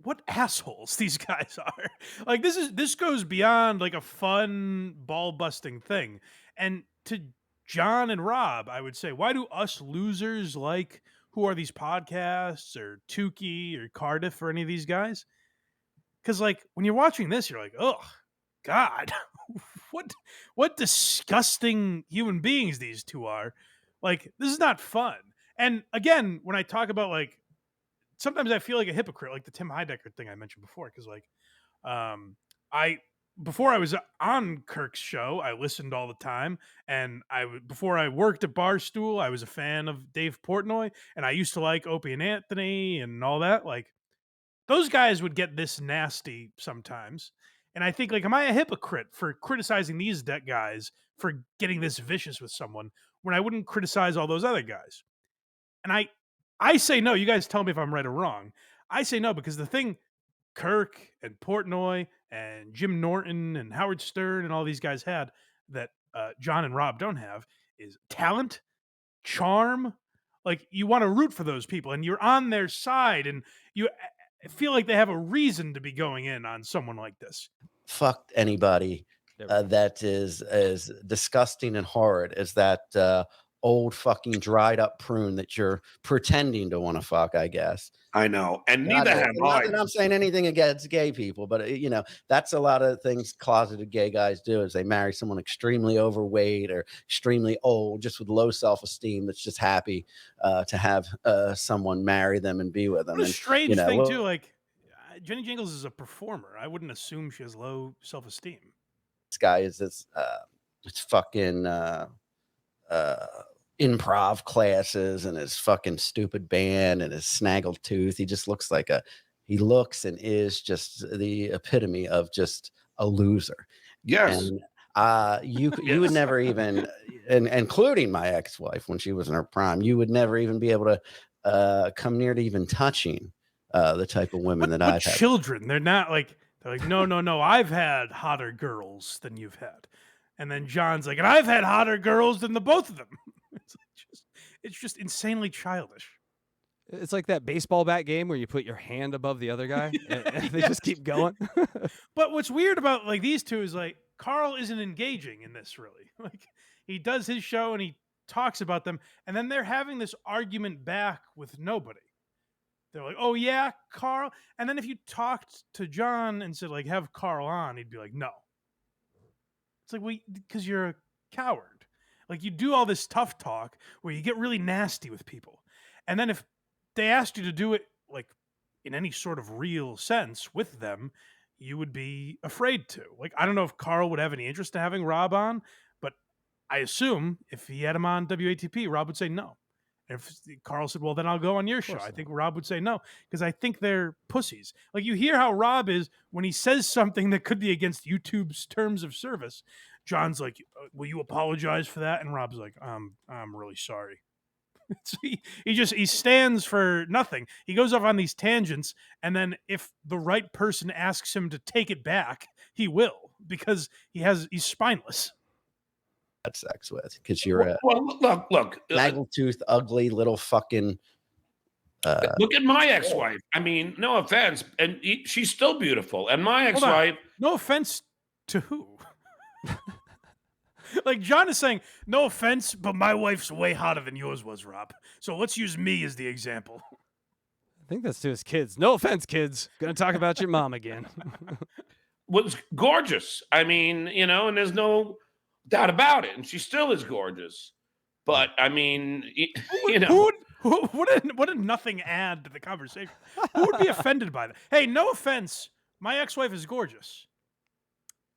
what assholes these guys are. Like this goes beyond like a fun ball busting thing. And to John and Rob, I would say, why do us losers like who are these podcasts or Tukey or Cardiff or any of these guys? Because like when you're watching this, you're like, oh God, what disgusting human beings these two are. Like this is not fun. And again, when I talk about like sometimes I feel like a hypocrite, like the Tim Heidecker thing I mentioned before, because like I before I was on Kirk's show, I listened all the time, and before I worked at Barstool, I was a fan of Dave Portnoy, and I used to like Opie and Anthony and all that. Like those guys would get this nasty sometimes, and I think like, am I a hypocrite for criticizing these guys for getting this vicious with someone when I wouldn't criticize all those other guys? And I say no. You guys tell me if I'm right or wrong. I say no because the thing Kirk and Portnoy and Jim Norton and Howard Stern and all these guys had that John and Rob don't have is talent, charm. Like you want to root for those people and you're on their side and you feel like they have a reason to be going in on someone like this. Fuck anybody that is as disgusting and horrid as that old fucking dried up prune that you're pretending to want to fuck, I guess. I know. And neither have not I. that I'm saying anything against gay people, but that's a lot of things closeted gay guys do is they marry someone extremely overweight or extremely old, just with low self-esteem, that's just happy to have someone marry them and be with them. What a And, strange thing too. Like Jenny Jingles is a performer. I wouldn't assume she has low self-esteem. This guy is this it's fucking improv classes and his fucking stupid band and his snaggled tooth. He just looks like he looks and is just the epitome of just a loser. Yes. And you would never even, and including my ex-wife when she was in her prime, you would never even be able to come near to even touching the type of women that I've had. Children, they're like, no, I've had hotter girls than you've had. And then John's like, and I've had hotter girls than the both of them. It's just insanely childish. It's like that baseball bat game where you put your hand above the other guy and they just keep going. But what's weird about like these two is like Karl isn't engaging in this really. Like he does his show and he talks about them, and then they're having this argument back with nobody. They're like, oh yeah, Karl. And then if you talked to John and said like have Karl on, he'd be like, no. It's like, well, because you're a coward. Like you do all this tough talk where you get really nasty with people. And then if they asked you to do it like in any sort of real sense with them, you would be afraid to. Like, I don't know if Karl would have any interest in having Rob on, but I assume if he had him on WATP, Rob would say no. And if Karl said, well, then I'll go on your show, I think Rob would say no, because I think they're pussies. Like you hear how Rob is when he says something that could be against YouTube's terms of service. John's like, will you apologize for that? And Rob's like, I'm really sorry. He stands for nothing. He goes off on these tangents, and then if the right person asks him to take it back, he will, because he's spineless. Had sex with because you're look, snaggletooth, ugly little fucking. Look at my ex-wife. I mean, no offense, and she's still beautiful. And my ex-wife. No offense to who? Like John is saying, no offense, but my wife's way hotter than yours was, Rob. So let's use me as the example. I think that's to his kids. No offense, kids. Gonna talk about your mom again. Was gorgeous. I mean, and there's no doubt about it. And she still is gorgeous. But I mean, what a nothing add to the conversation. Who would be offended by that? Hey, no offense. My ex-wife is gorgeous.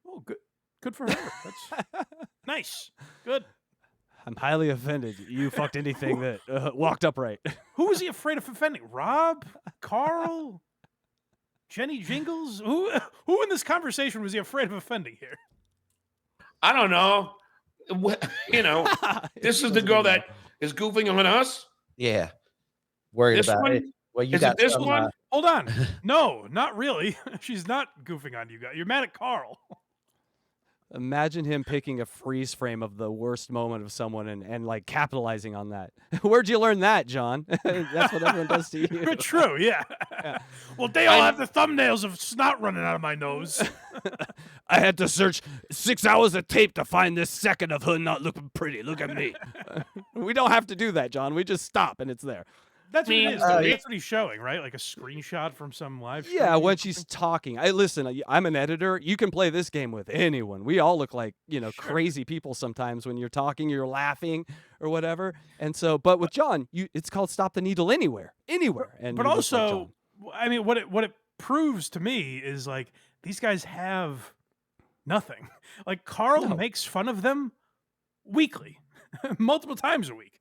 Oh, good. Good for her. That's nice. Good. I'm highly offended. You fucked anything that walked upright. Who was he afraid of offending? Rob? Karl? Jenny Jingles? Who in this conversation was he afraid of offending here? I don't know. You know, this is the girl that is goofing on us. Yeah. Worried This about one? it. Well, you Is it got this some, one? Hold on. No, not really. She's not goofing on you guys. You're mad at Karl. Imagine him picking a freeze frame of the worst moment of someone and like capitalizing on that. Where'd you learn that, John? That's what everyone does to you. True, yeah. Well, they all have the thumbnails of snot running out of my nose. I had to search 6 hours of tape to find this second of her not looking pretty. Look at me. We don't have to do that, John. We just stop and it's there. That's what it is. yeah. That's what he's showing, right? Like a screenshot from some live stream. Yeah, or when something? she's talking. Listen, I'm an editor. You can play this game with anyone. We all look like, crazy people sometimes when you're talking, you're laughing or whatever. And so, but with John, it's called Stop the Needle Anywhere. Anywhere. And But you look like also, John. I mean, what it proves to me is like these guys have nothing. Like Karl makes fun of them weekly, multiple times a week.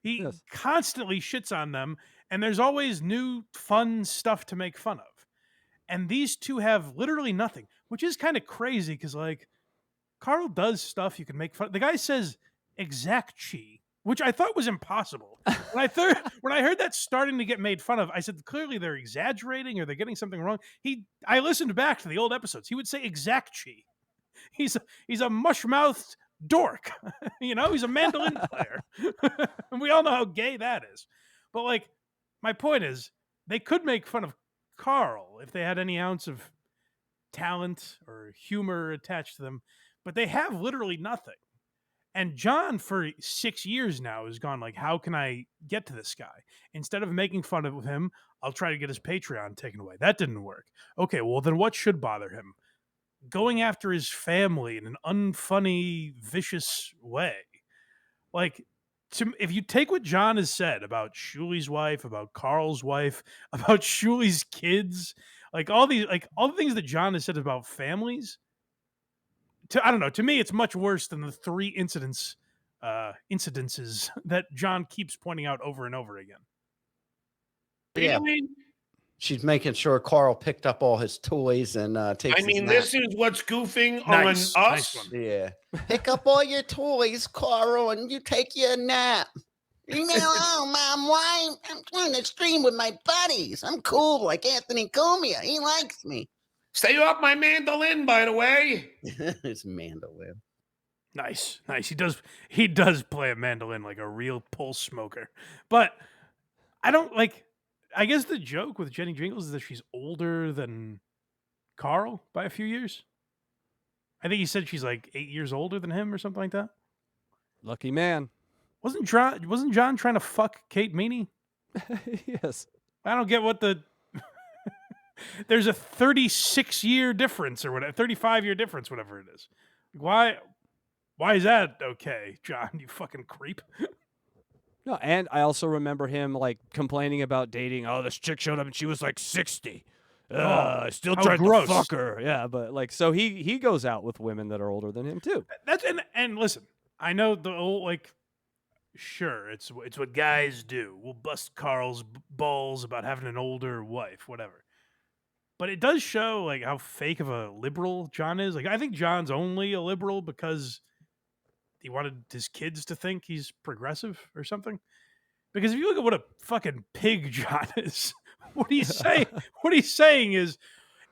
He constantly shits on them, and there's always new fun stuff to make fun of. And these two have literally nothing, which is kind of crazy because like Karl does stuff you can make fun. The guy says exact chi, which I thought was impossible. When I heard that starting to get made fun of, I said clearly they're exaggerating or they're getting something wrong. I listened back to the old episodes. He would say exact chi. He's a mush-mouthed dork. He's a mandolin player. And we all know how gay that is. But like my point is they could make fun of Karl if they had any ounce of talent or humor attached to them, but they have literally nothing. And John, for 6 years now, has gone like, how can I get to this guy? Instead of making fun of him, I'll try to get his Patreon taken away. That didn't work. Okay, well, then what should bother him? Going after his family in an unfunny, vicious way. Like, if you take what John has said about Shuli's wife, about Karl's wife, about Shuli's kids, like all the things that John has said about families, I don't know. To me, it's much worse than the 3 incidences that John keeps pointing out over and over again. Yeah. She's making sure Karl picked up all his toys and takes. I mean, this is what's goofing Nice, on nice us. one. Yeah. Pick up all your toys, Karl, and you take your nap. Leave me alone, Mom. Why? I'm trying to stream with my buddies. I'm cool like Anthony Comia. He likes me. Stay off my mandolin, by the way. It's mandolin. Nice. He does play a mandolin like a real pulse smoker. But I guess the joke with Jenny Jingles is that she's older than Karl by a few years. I think he said she's like 8 years older than him or something like that. Lucky man. Wasn't John trying to fuck Kate Meany? Yes. I don't get what there's a 36-year difference or whatever, 35-year difference, whatever it is. Why is that okay, John, you fucking creep? No, and I also remember him like complaining about dating. Oh, this chick showed up and she was like 60. I still tried to fuck her. Yeah, but like, so he goes out with women that are older than him too. That's and listen, I know the old like, sure, it's what guys do. We'll bust Karl's balls about having an older wife, whatever. But it does show like how fake of a liberal John is. Like I think John's only a liberal because he wanted his kids to think he's progressive or something. Because if you look at what a fucking pig John is, what he's saying is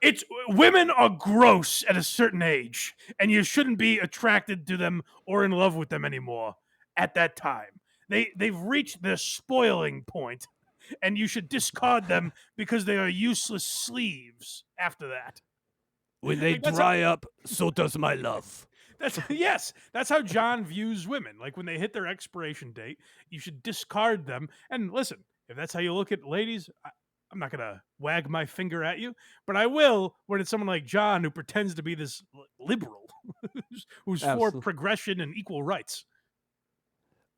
it's women are gross at a certain age and you shouldn't be attracted to them or in love with them anymore at that time. They've reached their spoiling point and you should discard them because they are useless sleeves after that. When they dry up, so does my love. That's how John views women. Like when they hit their expiration date, you should discard them. And listen, if that's how you look at ladies, I'm not gonna wag my finger at you, but I will when it's someone like John who pretends to be this liberal, who's for progression and equal rights.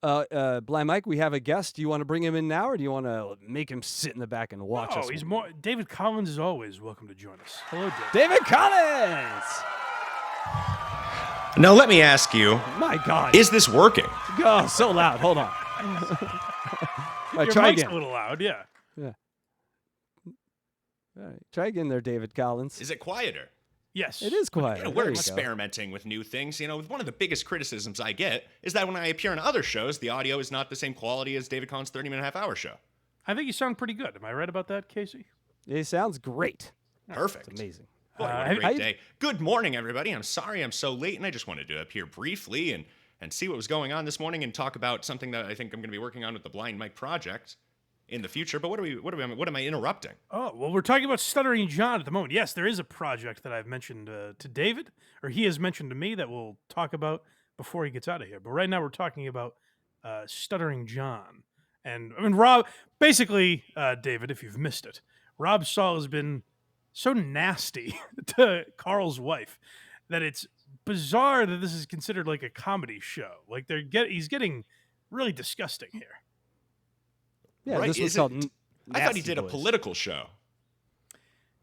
Blind Mike, we have a guest. Do you want to bring him in now, or do you want to make him sit in the back and watch us? He's more. David Collins is always welcome to join us. Hello, David Collins. Now, let me ask you. My God. Is this working? Oh, so loud. Hold on. Your try mic's again. a little loud, yeah. Yeah. All right. Try again there, David Collins. Is it quieter? Yes. It is quiet. You know, There we're you go. experimenting with new things. You know, one of the biggest criticisms I get is that when I appear on other shows, the audio is not the same quality as David Kahn's 30-minute half-hour show. I think you sound pretty good. Am I right about that, Casey? It sounds great. Perfect. It's amazing. Boy, what a have- great day. Good morning, everybody. I'm sorry I'm so late, and I just wanted to appear briefly and see what was going on this morning and talk about something that I think I'm going to be working on with the Blind Mike Project in the future. But what am I interrupting? Oh, well, we're talking about Stuttering John at the moment. Yes, there is a project that I've mentioned to David, or he has mentioned to me, that we'll talk about before he gets out of here. But right now we're talking about Stuttering John. And I mean, Rob, basically, David, if you've missed it, Rob Saul has been so nasty to Karl's wife that it's bizarre that this is considered like a comedy show. Like he's getting really disgusting here. Yeah, Right, this was is called. it- I thought he Nasty did a Boys. political show.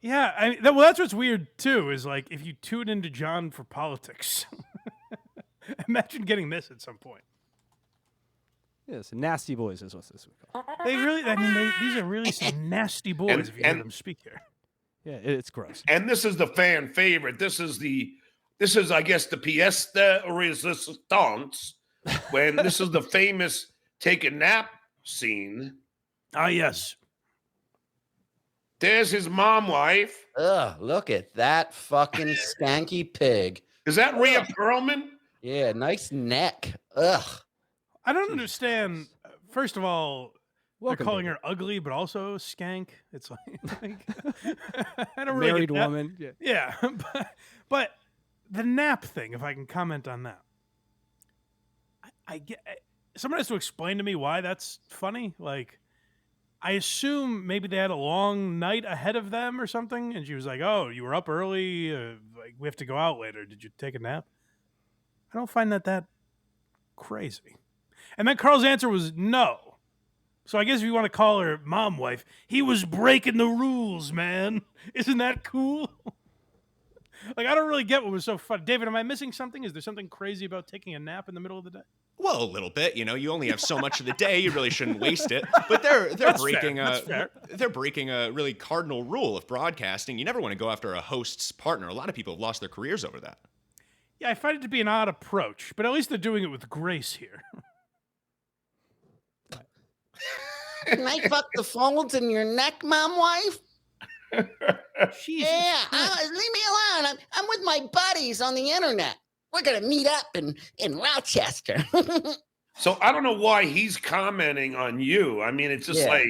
Yeah, I mean, well, that's what's weird too. Is like if you tune into John for politics, imagine getting this at some point. Yes, Nasty Boys is what this was called. They really, I mean, these are really some nasty boys And- if you hear and- them speak here. Yeah, it's gross. And this is the fan favorite. This is I guess the pièce de résistance, when this is the famous take a nap scene. Ah, yes. There's his mom wife. Ugh, look at that fucking skanky pig. Is that Rhea Perlman? Yeah, nice neck. Ugh. I don't understand. First of all, Welcome, they're calling David. her ugly, but also skank. It's like I don't really Married get that. woman. Yeah. Yeah, but the nap thing, if I can comment on that, I get someone has to explain to me why that's funny. Like, I assume maybe they had a long night ahead of them or something, and she was like, "Oh, you were up early. Like, we have to go out later. Did you take a nap?" I don't find that crazy. And then Karl's answer was no. So I guess if you want to call her mom wife, he was breaking the rules, man. Isn't that cool? Like, I don't really get what was so fun. David, am I missing something? Is there something crazy about taking a nap in the middle of the day? Well, a little bit. You know, you only have so much of the day. You really shouldn't waste it. But they're That's breaking fair. That's fair. they're breaking a really cardinal rule of broadcasting. You never want to go after a host's partner. A lot of people have lost their careers over that. Yeah, I find it to be an odd approach, but at least they're doing it with grace here. Can I fuck the folds in your neck, mom wife? Jesus. Yeah, Christ. leave me alone. I'm with my buddies on the internet. We're gonna meet up in Rochester. So I don't know why he's commenting on you. I mean, it's just Yeah. like,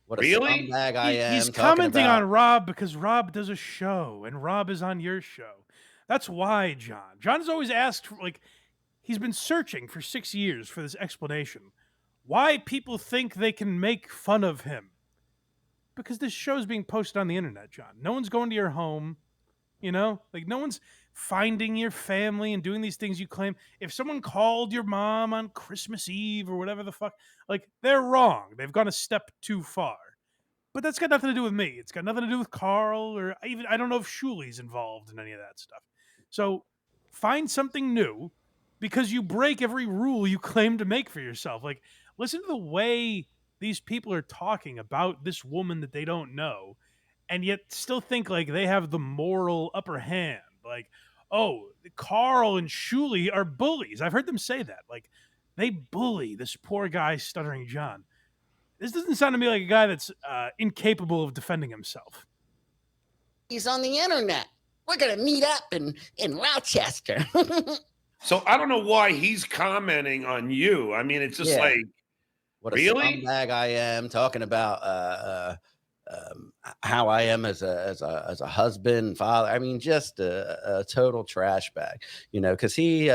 What a Really? scumbag I am. He's talking commenting about- on Rob because Rob does a show and Rob is on your show. That's why, John. John's always asked, like, he's been searching for 6 years for this explanation. Why people think they can make fun of him. Because this show's being posted on the internet, John. No one's going to your home, you know? Like, no one's finding your family and doing these things you claim. If someone called your mom on Christmas Eve or whatever the fuck, like, they're wrong. They've gone a step too far. But that's got nothing to do with me. It's got nothing to do with Karl, or I don't know if Shuli's involved in any of that stuff. So find something new, because you break every rule you claim to make for yourself. Like, listen to the way these people are talking about this woman that they don't know, and yet still think like they have the moral upper hand. Like, oh, Karl and Shuli are bullies. I've heard them say that. Like, they bully this poor guy, Stuttering John. This doesn't sound to me like a guy that's incapable of defending himself. He's on the internet. We're gonna meet up in Rochester. so I don't know why he's commenting on you. I mean, it's just Yeah. like, What a Really? scumbag I am, talking about how I am as a husband, father. I mean, just a total trash bag, you know, because he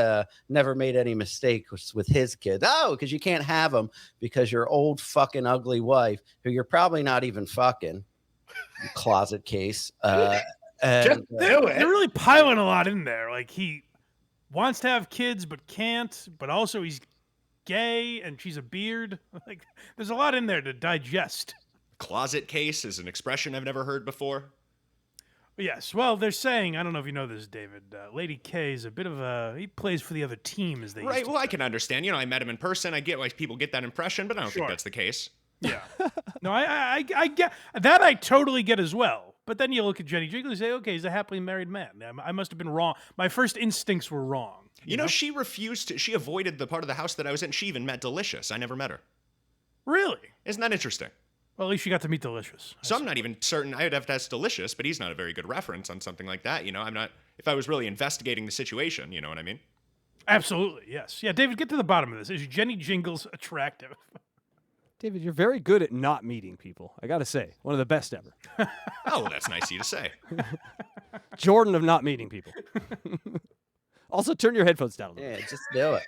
never made any mistakes with his kids. Oh, because you can't have them because your old fucking ugly wife, who you're probably not even fucking, you closet case. just And, do They're it. really piling a lot in there. Like, he wants to have kids but can't, but also he's gay and she's a beard. Like, there's a lot in there to digest. Closet case is an expression I've never heard before. Yes, well, they're saying, I don't know if you know this, David, Lady K is a bit of he plays for the other team, as they Right. used to Well, I say. can understand. You know, I met him in person. I get why people get that impression, but I don't Sure. think that's the case. Yeah. No, I get that. I totally get as well. But then you look at Jenny Jingles and say, okay, he's a happily married man. I must have been wrong. My first instincts were wrong. You know, she refused to. She avoided the part of the house that I was in. She even met Delicious. I never met her. Really? Isn't that interesting? Well, at least you got to meet Delicious. So I'm not even certain. I would have to ask Delicious, but he's not a very good reference on something like that. You know, I'm not. If I was really investigating the situation, you know what I mean? Absolutely, yes. Yeah, David, get to the bottom of this. Is Jenny Jingles attractive? David, you're very good at not meeting people. I got to say, one of the best ever. Oh, well, that's nice of you to say. Jordan of not meeting people. Also, turn your headphones down a little. Yeah, just do it.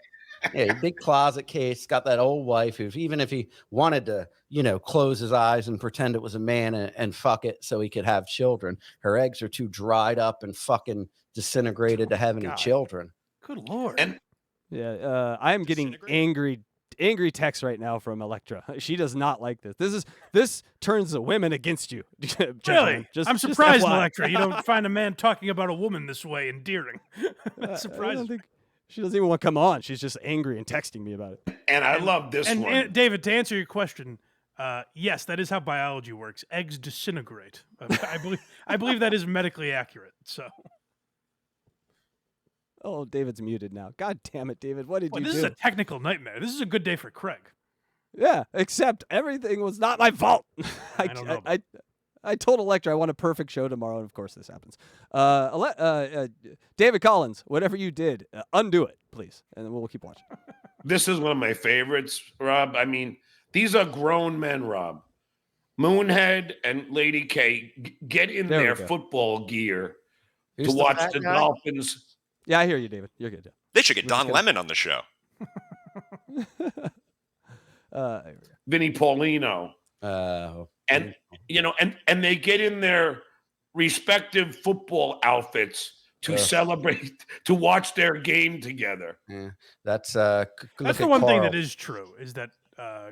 Yeah, big closet case, got that old wife who, even if he wanted to, close his eyes and pretend it was a man and fuck it so he could have children, her eggs are too dried up and fucking disintegrated to have any children. Good Lord. And Yeah, I am getting angry texts right now from Electra. She does not like this. This turns the women against you. Really? I'm surprised, FYI. Electra. You don't find a man talking about a woman this way endearing. That's surprising. She doesn't even want to come on. She's just angry and texting me about it. and I love this one. And David, to answer your question, yes, that is how biology works. Eggs disintegrate. I believe that is medically accurate. So. Oh, David's muted now. God damn it, David. What did you do? This is a technical nightmare. This is a good day for Craig. Yeah, except everything was not my fault. I don't know. I told Electra I want a perfect show tomorrow, and of course this happens. David Collins, whatever you did, undo it, please, and then we'll keep watching. This is one of my favorites, Rob. I mean, these are grown men, Rob. Moonhead and Lady K get in There we their go. football gear Who's to the watch fat the guy? Dolphins. Yeah, I hear you, David. You're good. They should get We're just Don gonna- Lemon on the show. There we go. Vinny Paulino. And and they get in their respective football outfits to celebrate, to watch their game together. Yeah, that's That's the one thing that is true, is that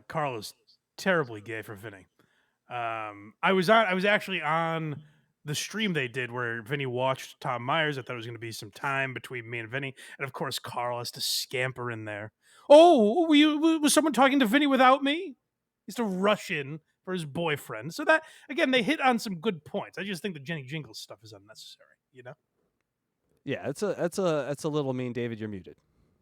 Karl is terribly gay for Vinny. I was actually on the stream they did where Vinny watched Tom Myers. I thought it was going to be some time between me and Vinny, and of course Karl has to scamper in there. Oh, was someone talking to Vinny without me? He has to rush in for his boyfriend. So that, again, they hit on some good points. I just think the Jenny Jingles stuff is unnecessary. Yeah, it's a little mean, David. You're muted.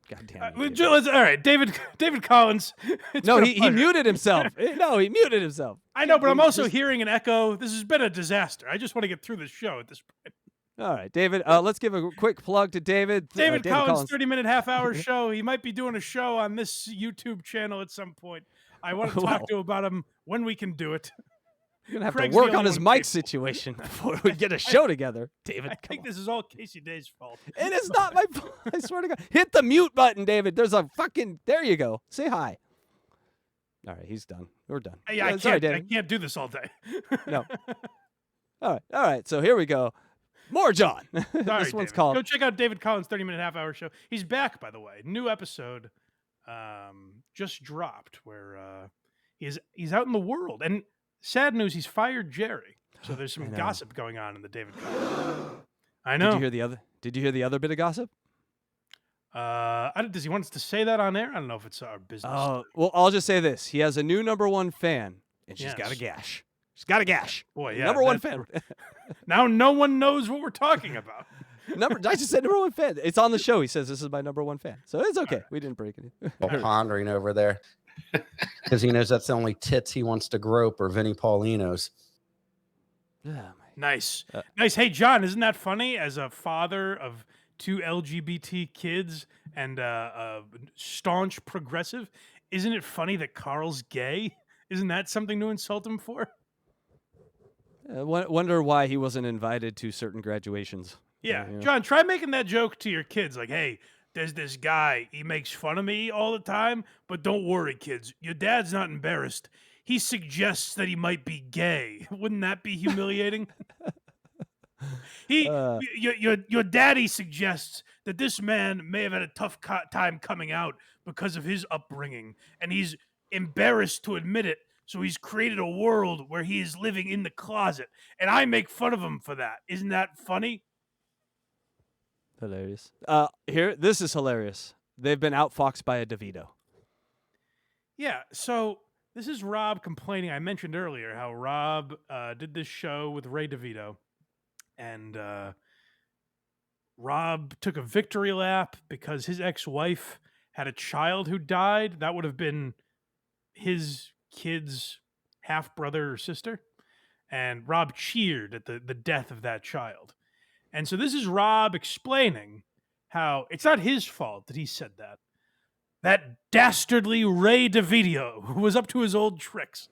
God damn it. All right, David Collins. It's No, been a he pleasure. muted himself. No, he muted himself. I know, but I'm He's also just- hearing an echo. This has been a disaster. I just want to get through this show at this point. All right, David. Let's give a quick plug to David. David Collins' 30-minute half-hour show. He might be doing a show on this YouTube channel at some point. I want to talk to him about him when we can do it. You're gonna have Craig's to the work on only his one mic capable. situation before we get a show together, David. I think this is all Casey Day's fault. It is not my fault. I swear to God. Hit the mute button, David. There's a fucking. There you go. Say hi. All right, he's done. We're done. Yeah, I Sorry, can't. I David. can't do this all day. No. All right. So here we go. More John. Sorry, This one's David. called. Go check out David Collins' 30-minute half-hour show. He's back, by the way. New episode just dropped where he's out in the world. And sad news, he's fired Jerry. So there's some know. gossip going on in the David Collins. I know. Did you hear the other bit of gossip? Does he want us to say that on air? I don't know if it's our business. Oh, well, I'll just say this. He has a new #1 fan, and she's got a Yes. gash. She's got a gash. Boy, yeah. #1 that- fan. Now no one knows what we're talking about. I just said #1 fan. It's on the show. He says this is my #1 fan. So it's okay. We didn't break it. pondering over there because he knows that's the only tits he wants to grope or Vinny Paulino's. Nice. Uh, Nice. Hey, John, isn't that funny? As a father of 2 LGBT kids and a staunch progressive, isn't it funny that Karl's gay? Isn't that something to insult him for? Wonder why he wasn't invited to certain graduations. Yeah. You know? John, try making that joke to your kids. Like, hey, there's this guy. He makes fun of me all the time, but don't worry, kids. Your dad's not embarrassed. He suggests that he might be gay. Wouldn't that be humiliating? Your daddy suggests that this man may have had a tough time coming out because of his upbringing, and he's embarrassed to admit it. So he's created a world where he is living in the closet, and I make fun of him for that. Isn't that funny? Hilarious. This is hilarious. They've been outfoxed by a Devito. Yeah. So This is Rob complaining. I mentioned earlier how Rob did this show with Ray Devito, and Rob took a victory lap because his ex-wife had a child who died. That would have been his kid's half brother or sister. And Rob cheered at the death of that child. And so this is Rob explaining how it's not his fault that he said that. That dastardly Ray Devito who was up to his old tricks.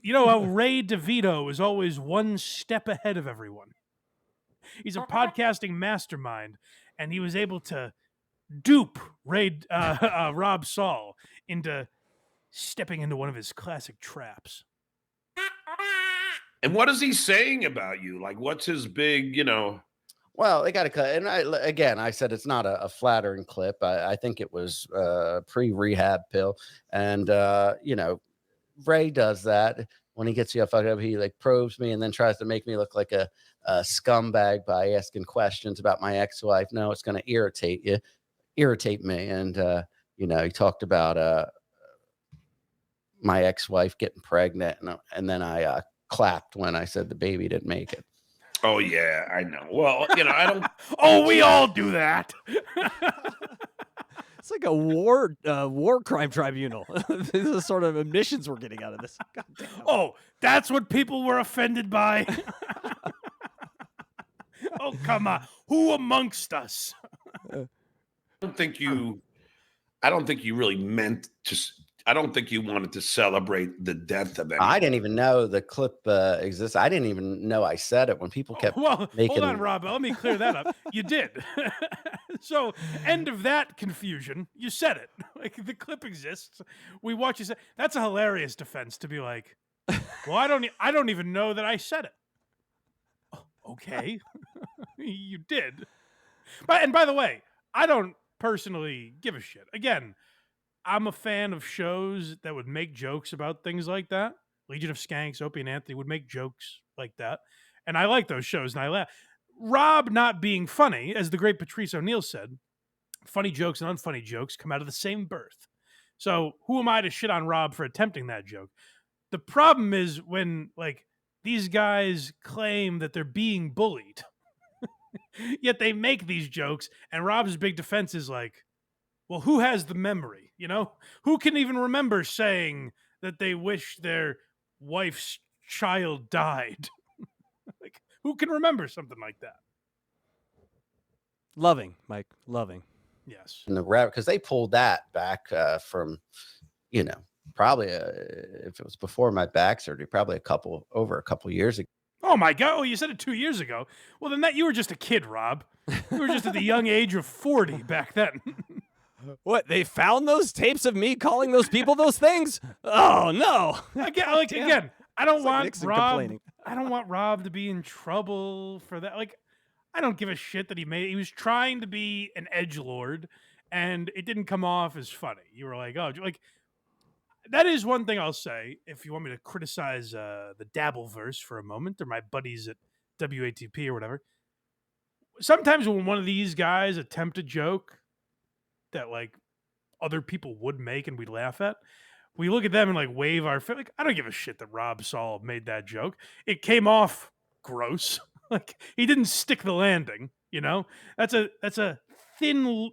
You know how Ray Devito is always one step ahead of everyone. He's a podcasting mastermind, and he was able to dupe Rob Saul into stepping into one of his classic traps. And what is he saying about you? Like, what's his big, Well, they got to cut. And I said it's not a flattering clip. I think it was pre-rehab pill. And, Ray does that when he gets you fucked up. He like probes me and then tries to make me look like a scumbag by asking questions about my ex-wife. No, it's going to irritate me. And, he talked about my ex-wife getting pregnant. And then I clapped when I said the baby didn't make it. Oh, yeah, I know. Well, I don't. Oh, we all do that. It's like a war crime tribunal. This is the sort of admissions we're getting out of this. God damn. Oh, that's what people were offended by. Oh, come on. Who amongst us? I don't think you really meant to. I don't think you wanted to celebrate the death of anyone. I didn't even know the clip exists. I didn't even know I said it when people kept making. Hold on, Rob. Let me clear that up. You did. So, end of that confusion. You said it. Like the clip exists. We watch you say that's a hilarious defense to be like, well, I don't even know that I said it. Oh, okay, you did. And by the way, I don't personally give a shit. Again, I'm a fan of shows that would make jokes about things like that. Legion of Skanks, Opie and Anthony would make jokes like that. And I like those shows and I laugh. Rob not being funny, as the great Patrice O'Neill said, funny jokes and unfunny jokes come out of the same birth. So who am I to shit on Rob for attempting that joke? The problem is when these guys claim that they're being bullied, yet they make these jokes, and Rob's big defense is like, well, who has the memory? Who can even remember saying that they wish their wife's child died? Who can remember something like that? Loving, Mike. Loving. Yes. And the rap, because they pulled that back from, probably if it was before my back surgery, probably over a couple years ago. Oh my God! Oh, you said it 2 years ago. Well, then you were just a kid, Rob. You were just at the young age of 40 back then. What? They found those tapes of me calling those people those things? Oh no! Again, I don't want Nixon Rob. complaining. I don't want Rob to be in trouble for that. I don't give a shit that he was trying to be an edgelord, and it didn't come off as funny. You were like, oh, that is one thing I'll say. If you want me to criticize the dabbleverse for a moment, or my buddies at WATP or whatever, sometimes when one of these guys attempt a joke that other people would make and we laugh at, we look at them and wave our finger. I don't give a shit that Rob Saul made that joke. It came off gross. He didn't stick the landing. That's a thin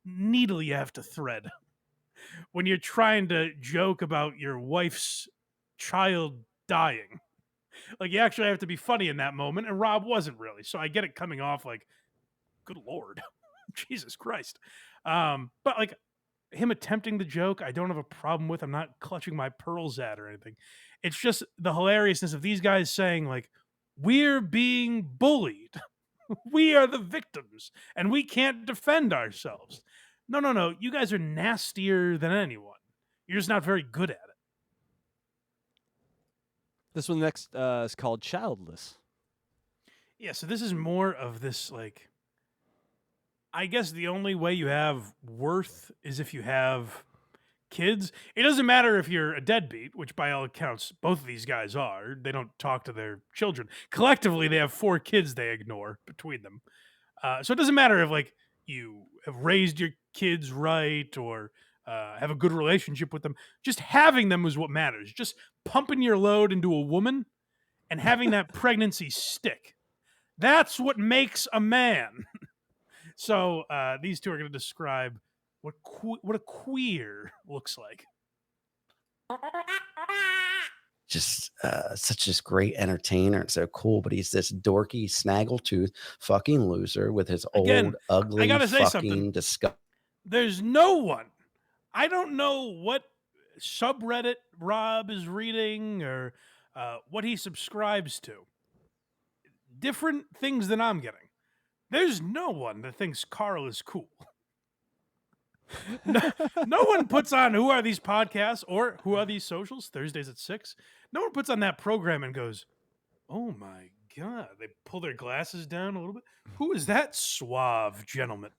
needle you have to thread when you're trying to joke about your wife's child dying. You actually have to be funny in that moment, and Rob wasn't really. So I get it coming off good Lord, Jesus Christ. But him attempting the joke, I don't have a problem with. I'm not clutching my pearls at or anything. It's just the hilariousness of these guys saying we're being bullied. We are the victims and we can't defend ourselves. No. You guys are nastier than anyone. You're just not very good at it. This one next is called Childless. Yeah, so this is more of this I guess the only way you have worth is if you have kids. It doesn't matter if you're a deadbeat, which by all accounts, both of these guys are. They don't talk to their children. Collectively, they have 4 kids they ignore between them. So it doesn't matter if you have raised your kids right or have a good relationship with them. Just having them is what matters. Just pumping your load into a woman and having that pregnancy stick. That's what makes a man. So these two are going to describe what a queer looks like. Just such this great entertainer and so cool, but he's this dorky snaggletooth fucking loser with his Again, old ugly I gotta say fucking something. disgust. There's no one. I don't know what subreddit Rob is reading or what he subscribes to. Different things than I'm getting. There's no one that thinks Karl is cool. No one puts on Who Are These Podcasts or Who Are These Socials, Thursdays at 6. No one puts on that program and goes, oh my God. They pull their glasses down a little bit. Who is that suave gentleman?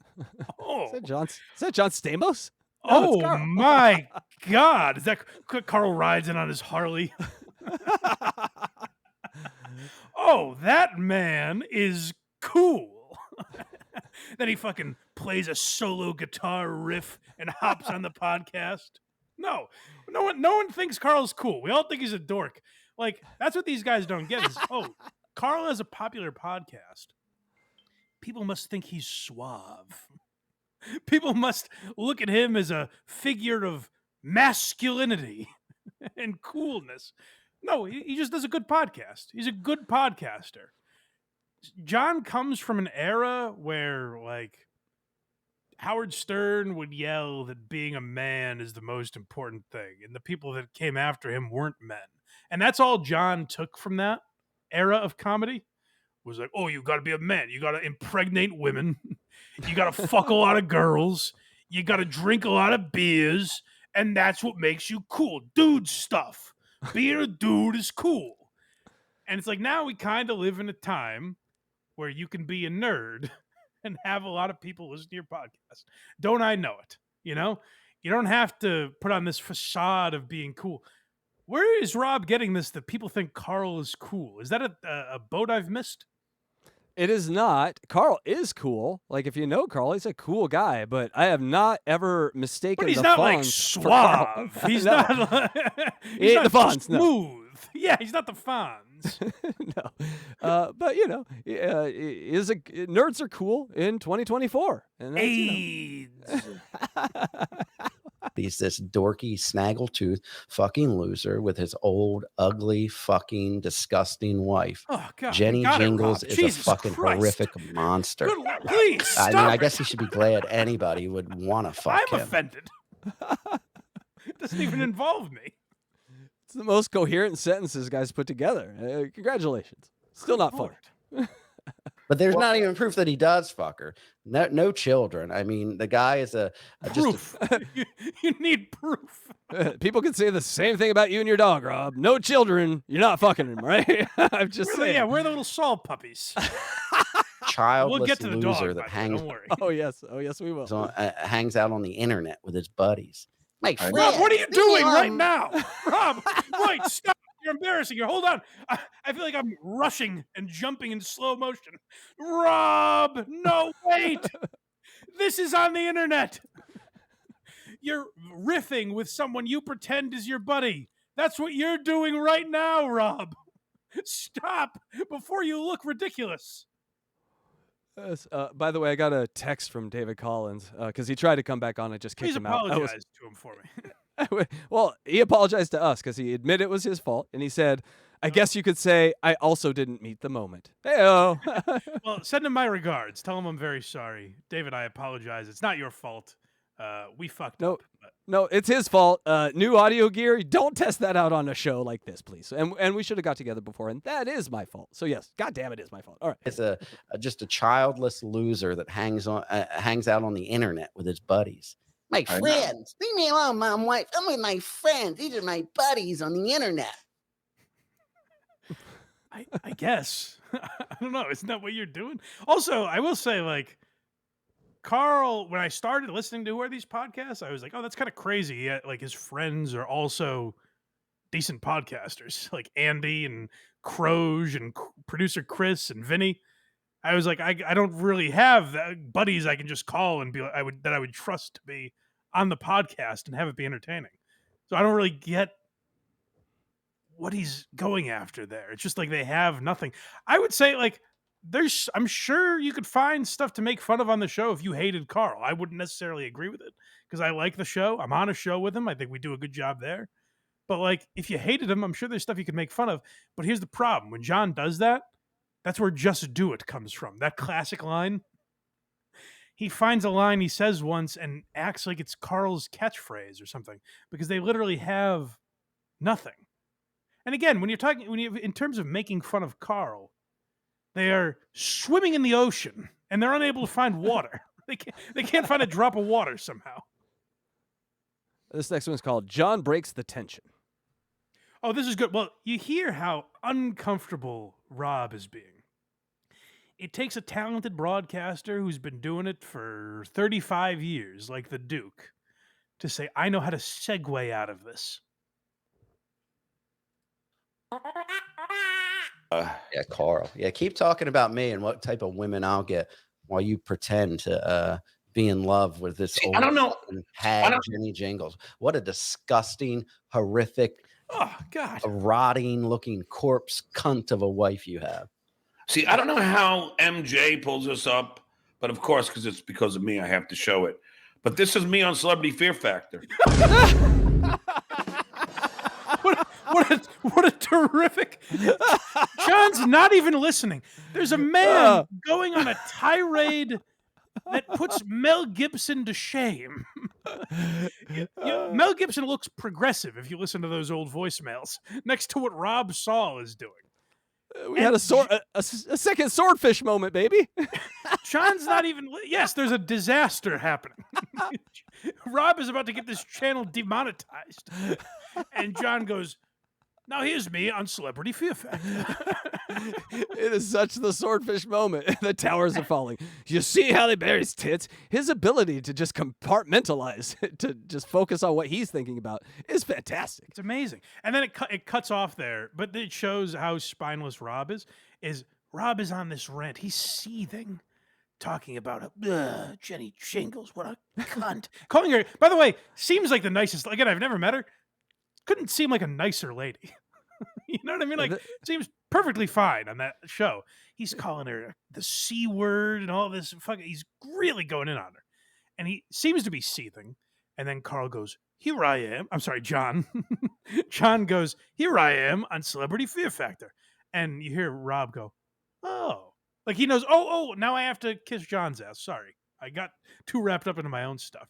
Oh, Is that John Stamos? No, it's oh Karl. my God. Is that Karl rides in on his Harley? Oh, that man is cool. Then he fucking plays a solo guitar riff and hops on the podcast. No one thinks Karl's cool. We all think he's a dork. Like, that's what these guys don't get is, oh, Karl has a popular podcast. People must think he's suave. People must look at him as a figure of masculinity and coolness. No, he just does a good podcast. He's a good podcaster. John comes from an era where, like, Howard Stern would yell that being a man is the most important thing, and the people that came after him weren't men. And that's all John took from that era of comedy was like, oh, you got to be a man. You got to impregnate women. You got to fuck a lot of girls. You got to drink a lot of beers, and that's what makes you cool. Dude stuff. Being a dude is cool. And it's like now we kind of live in a time where you can be a nerd and have a lot of people listen to your podcast. Don't I know it? You know, you don't have to put on this facade of being cool. Where is Rob getting this that people think Karl is cool? Is that a boat I've missed? It is not. Karl is cool. Like, if you know Karl, he's a cool guy, but I have not ever mistaken But he's the not like Fonz for Karl. suave. He's No. not. He ain't the Fonz, no. smooth. Yeah, he's not the Fonz. No. But, you know, nerds are cool in 2024. And that's, AIDS. He's this dorky snaggletooth fucking loser with his old ugly fucking disgusting wife. Oh God, Jenny got it, Jingles Rob. is Jesus a fucking Christ. horrific monster. Good Lord, please stop I mean, I it. guess he should be glad anybody would want to fuck I'm him. offended. It doesn't even involve me. It's the most coherent sentences guys put together. Congratulations. Still not funny. Lord. But there's not even proof that he does fuck her. No children. I mean, the guy is Proof. You need proof. People can say the same thing about you and your dog, Rob. No children. You're not fucking him, right? I'm just saying. We're the little Saul puppies. childless We'll get to the loser dog. that By the way, don't worry. Oh yes, we will. hangs out on the internet with his buddies. Like, Rob, what are you friends, doing leave me right alone. now? Rob, wait, stop. You're embarrassing her. Hold on. I feel like I'm rushing and jumping in slow motion. Rob, no, wait. This is on the internet. You're riffing with someone you pretend is your buddy. That's what you're doing right now, Rob. Stop before you look ridiculous. By the way, I got a text from David Collins because he tried to come back on. I just kicked Please him out. apologize to him for me. Well, he apologized to us because he admitted it was his fault, and he said, "I guess you could say I also didn't meet the moment." Hey-o. Well, send him my regards. Tell him I'm very sorry. David, I apologize. It's not your fault. We fucked No. up. But No, it's his fault. New audio gear. Don't test that out on a show like this, please. And we should have got together before, and that is my fault. So yes, goddamn, it is my fault. All right. It's just a childless loser that hangs out on the internet with his buddies. My friends, leave me alone, mom, wife. I'm with my friends. These are my buddies on the internet. I guess. I don't know. Isn't that what you're doing? Also, I will say, like, Karl, when I started listening to Who Are These Podcasts, I was like, oh, that's kind of crazy. Yeah, like, his friends are also decent podcasters, like Andy and Croge and producer Chris and Vinny. I was like, I don't really have buddies I can just call and be like, I would trust to be on the podcast and have it be entertaining. So I don't really get what he's going after there. It's just like they have nothing. I would say like I'm sure you could find stuff to make fun of on the show if you hated Karl. I wouldn't necessarily agree with it because I like the show. I'm on a show with him. I think we do a good job there. But like if you hated him, I'm sure there's stuff you could make fun of. But here's the problem. When John does that, that's where "just do it" comes from. That classic line. He finds a line he says once and acts like it's Karl's catchphrase or something because they literally have nothing. And again, when you in terms of making fun of Karl, they are swimming in the ocean and they're unable to find water. They can't find a drop of water somehow. This next one's called John Breaks the Tension. Oh, this is good. Well, you hear how uncomfortable Rob is being. It takes a talented broadcaster who's been doing it for 35 years, like the Duke, to say, I know how to segue out of this. Yeah, Karl. Yeah, keep talking about me and what type of women I'll get while you pretend to be in love with this old I don't know. hag Jenny Jingles. What a disgusting, horrific, Oh, God. rotting-looking corpse cunt of a wife you have. See, I don't know how MJ pulls this up, but of course, it's because of me, I have to show it. But this is me on Celebrity Fear Factor. What a terrific. John's not even listening. There's a man going on a tirade that puts Mel Gibson to shame. Mel Gibson looks progressive if you listen to those old voicemails next to what Rob Saul is doing. We had a second swordfish moment, baby. John's not even. Yes, there's a disaster happening. Rob is about to get this channel demonetized. And John goes, now here's me on Celebrity Fear Factor. It is such the swordfish moment. The towers are falling. You see how they bury his tits? His ability to just compartmentalize, to just focus on what he's thinking about is fantastic. It's amazing. And then it cuts off there, but it shows how spineless Rob is. Rob is on this rant. He's seething, talking about Jenny Jingles. What a cunt. Calling her, by the way, seems like the nicest. Again, I've never met her. Couldn't seem like a nicer lady. You know what I mean? Like, seems perfectly fine on that show. He's calling her the C word and all this. He's really going in on her. And he seems to be seething. And then Karl goes, here I am. I'm sorry, John. John goes, here I am on Celebrity Fear Factor. And you hear Rob go, oh. Like he knows, oh, now I have to kiss John's ass. Sorry. I got too wrapped up into my own stuff.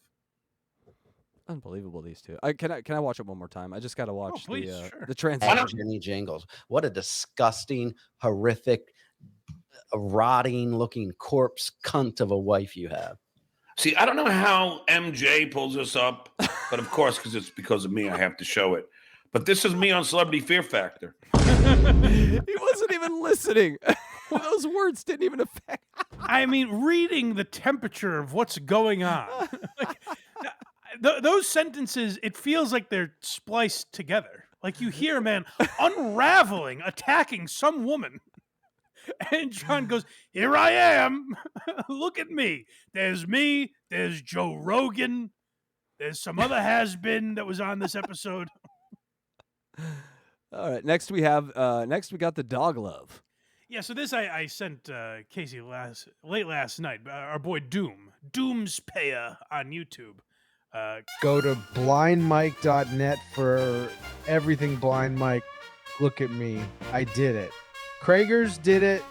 Unbelievable, these two. Can I watch it one more time? I just got to watch the transition. Jenny Jingles. What a disgusting, horrific, rotting-looking corpse cunt of a wife you have. See, I don't know how MJ pulls this up, but of course, it's because of me, I have to show it. But this is me on Celebrity Fear Factor. He wasn't even listening. Those words didn't even affect. I mean, reading the temperature of what's going on. Those sentences, it feels like they're spliced together. Like you hear a man unraveling, attacking some woman. And John goes, here I am. Look at me. There's me. There's Joe Rogan. There's some other has-been that was on this episode. All right. Next we got the dog love. Yeah, so this I sent Casey late last night. Our boy Doom's Paya on YouTube. Go to blindmike.net for everything Blind Mike. Look at me. I did it. Kragers did it.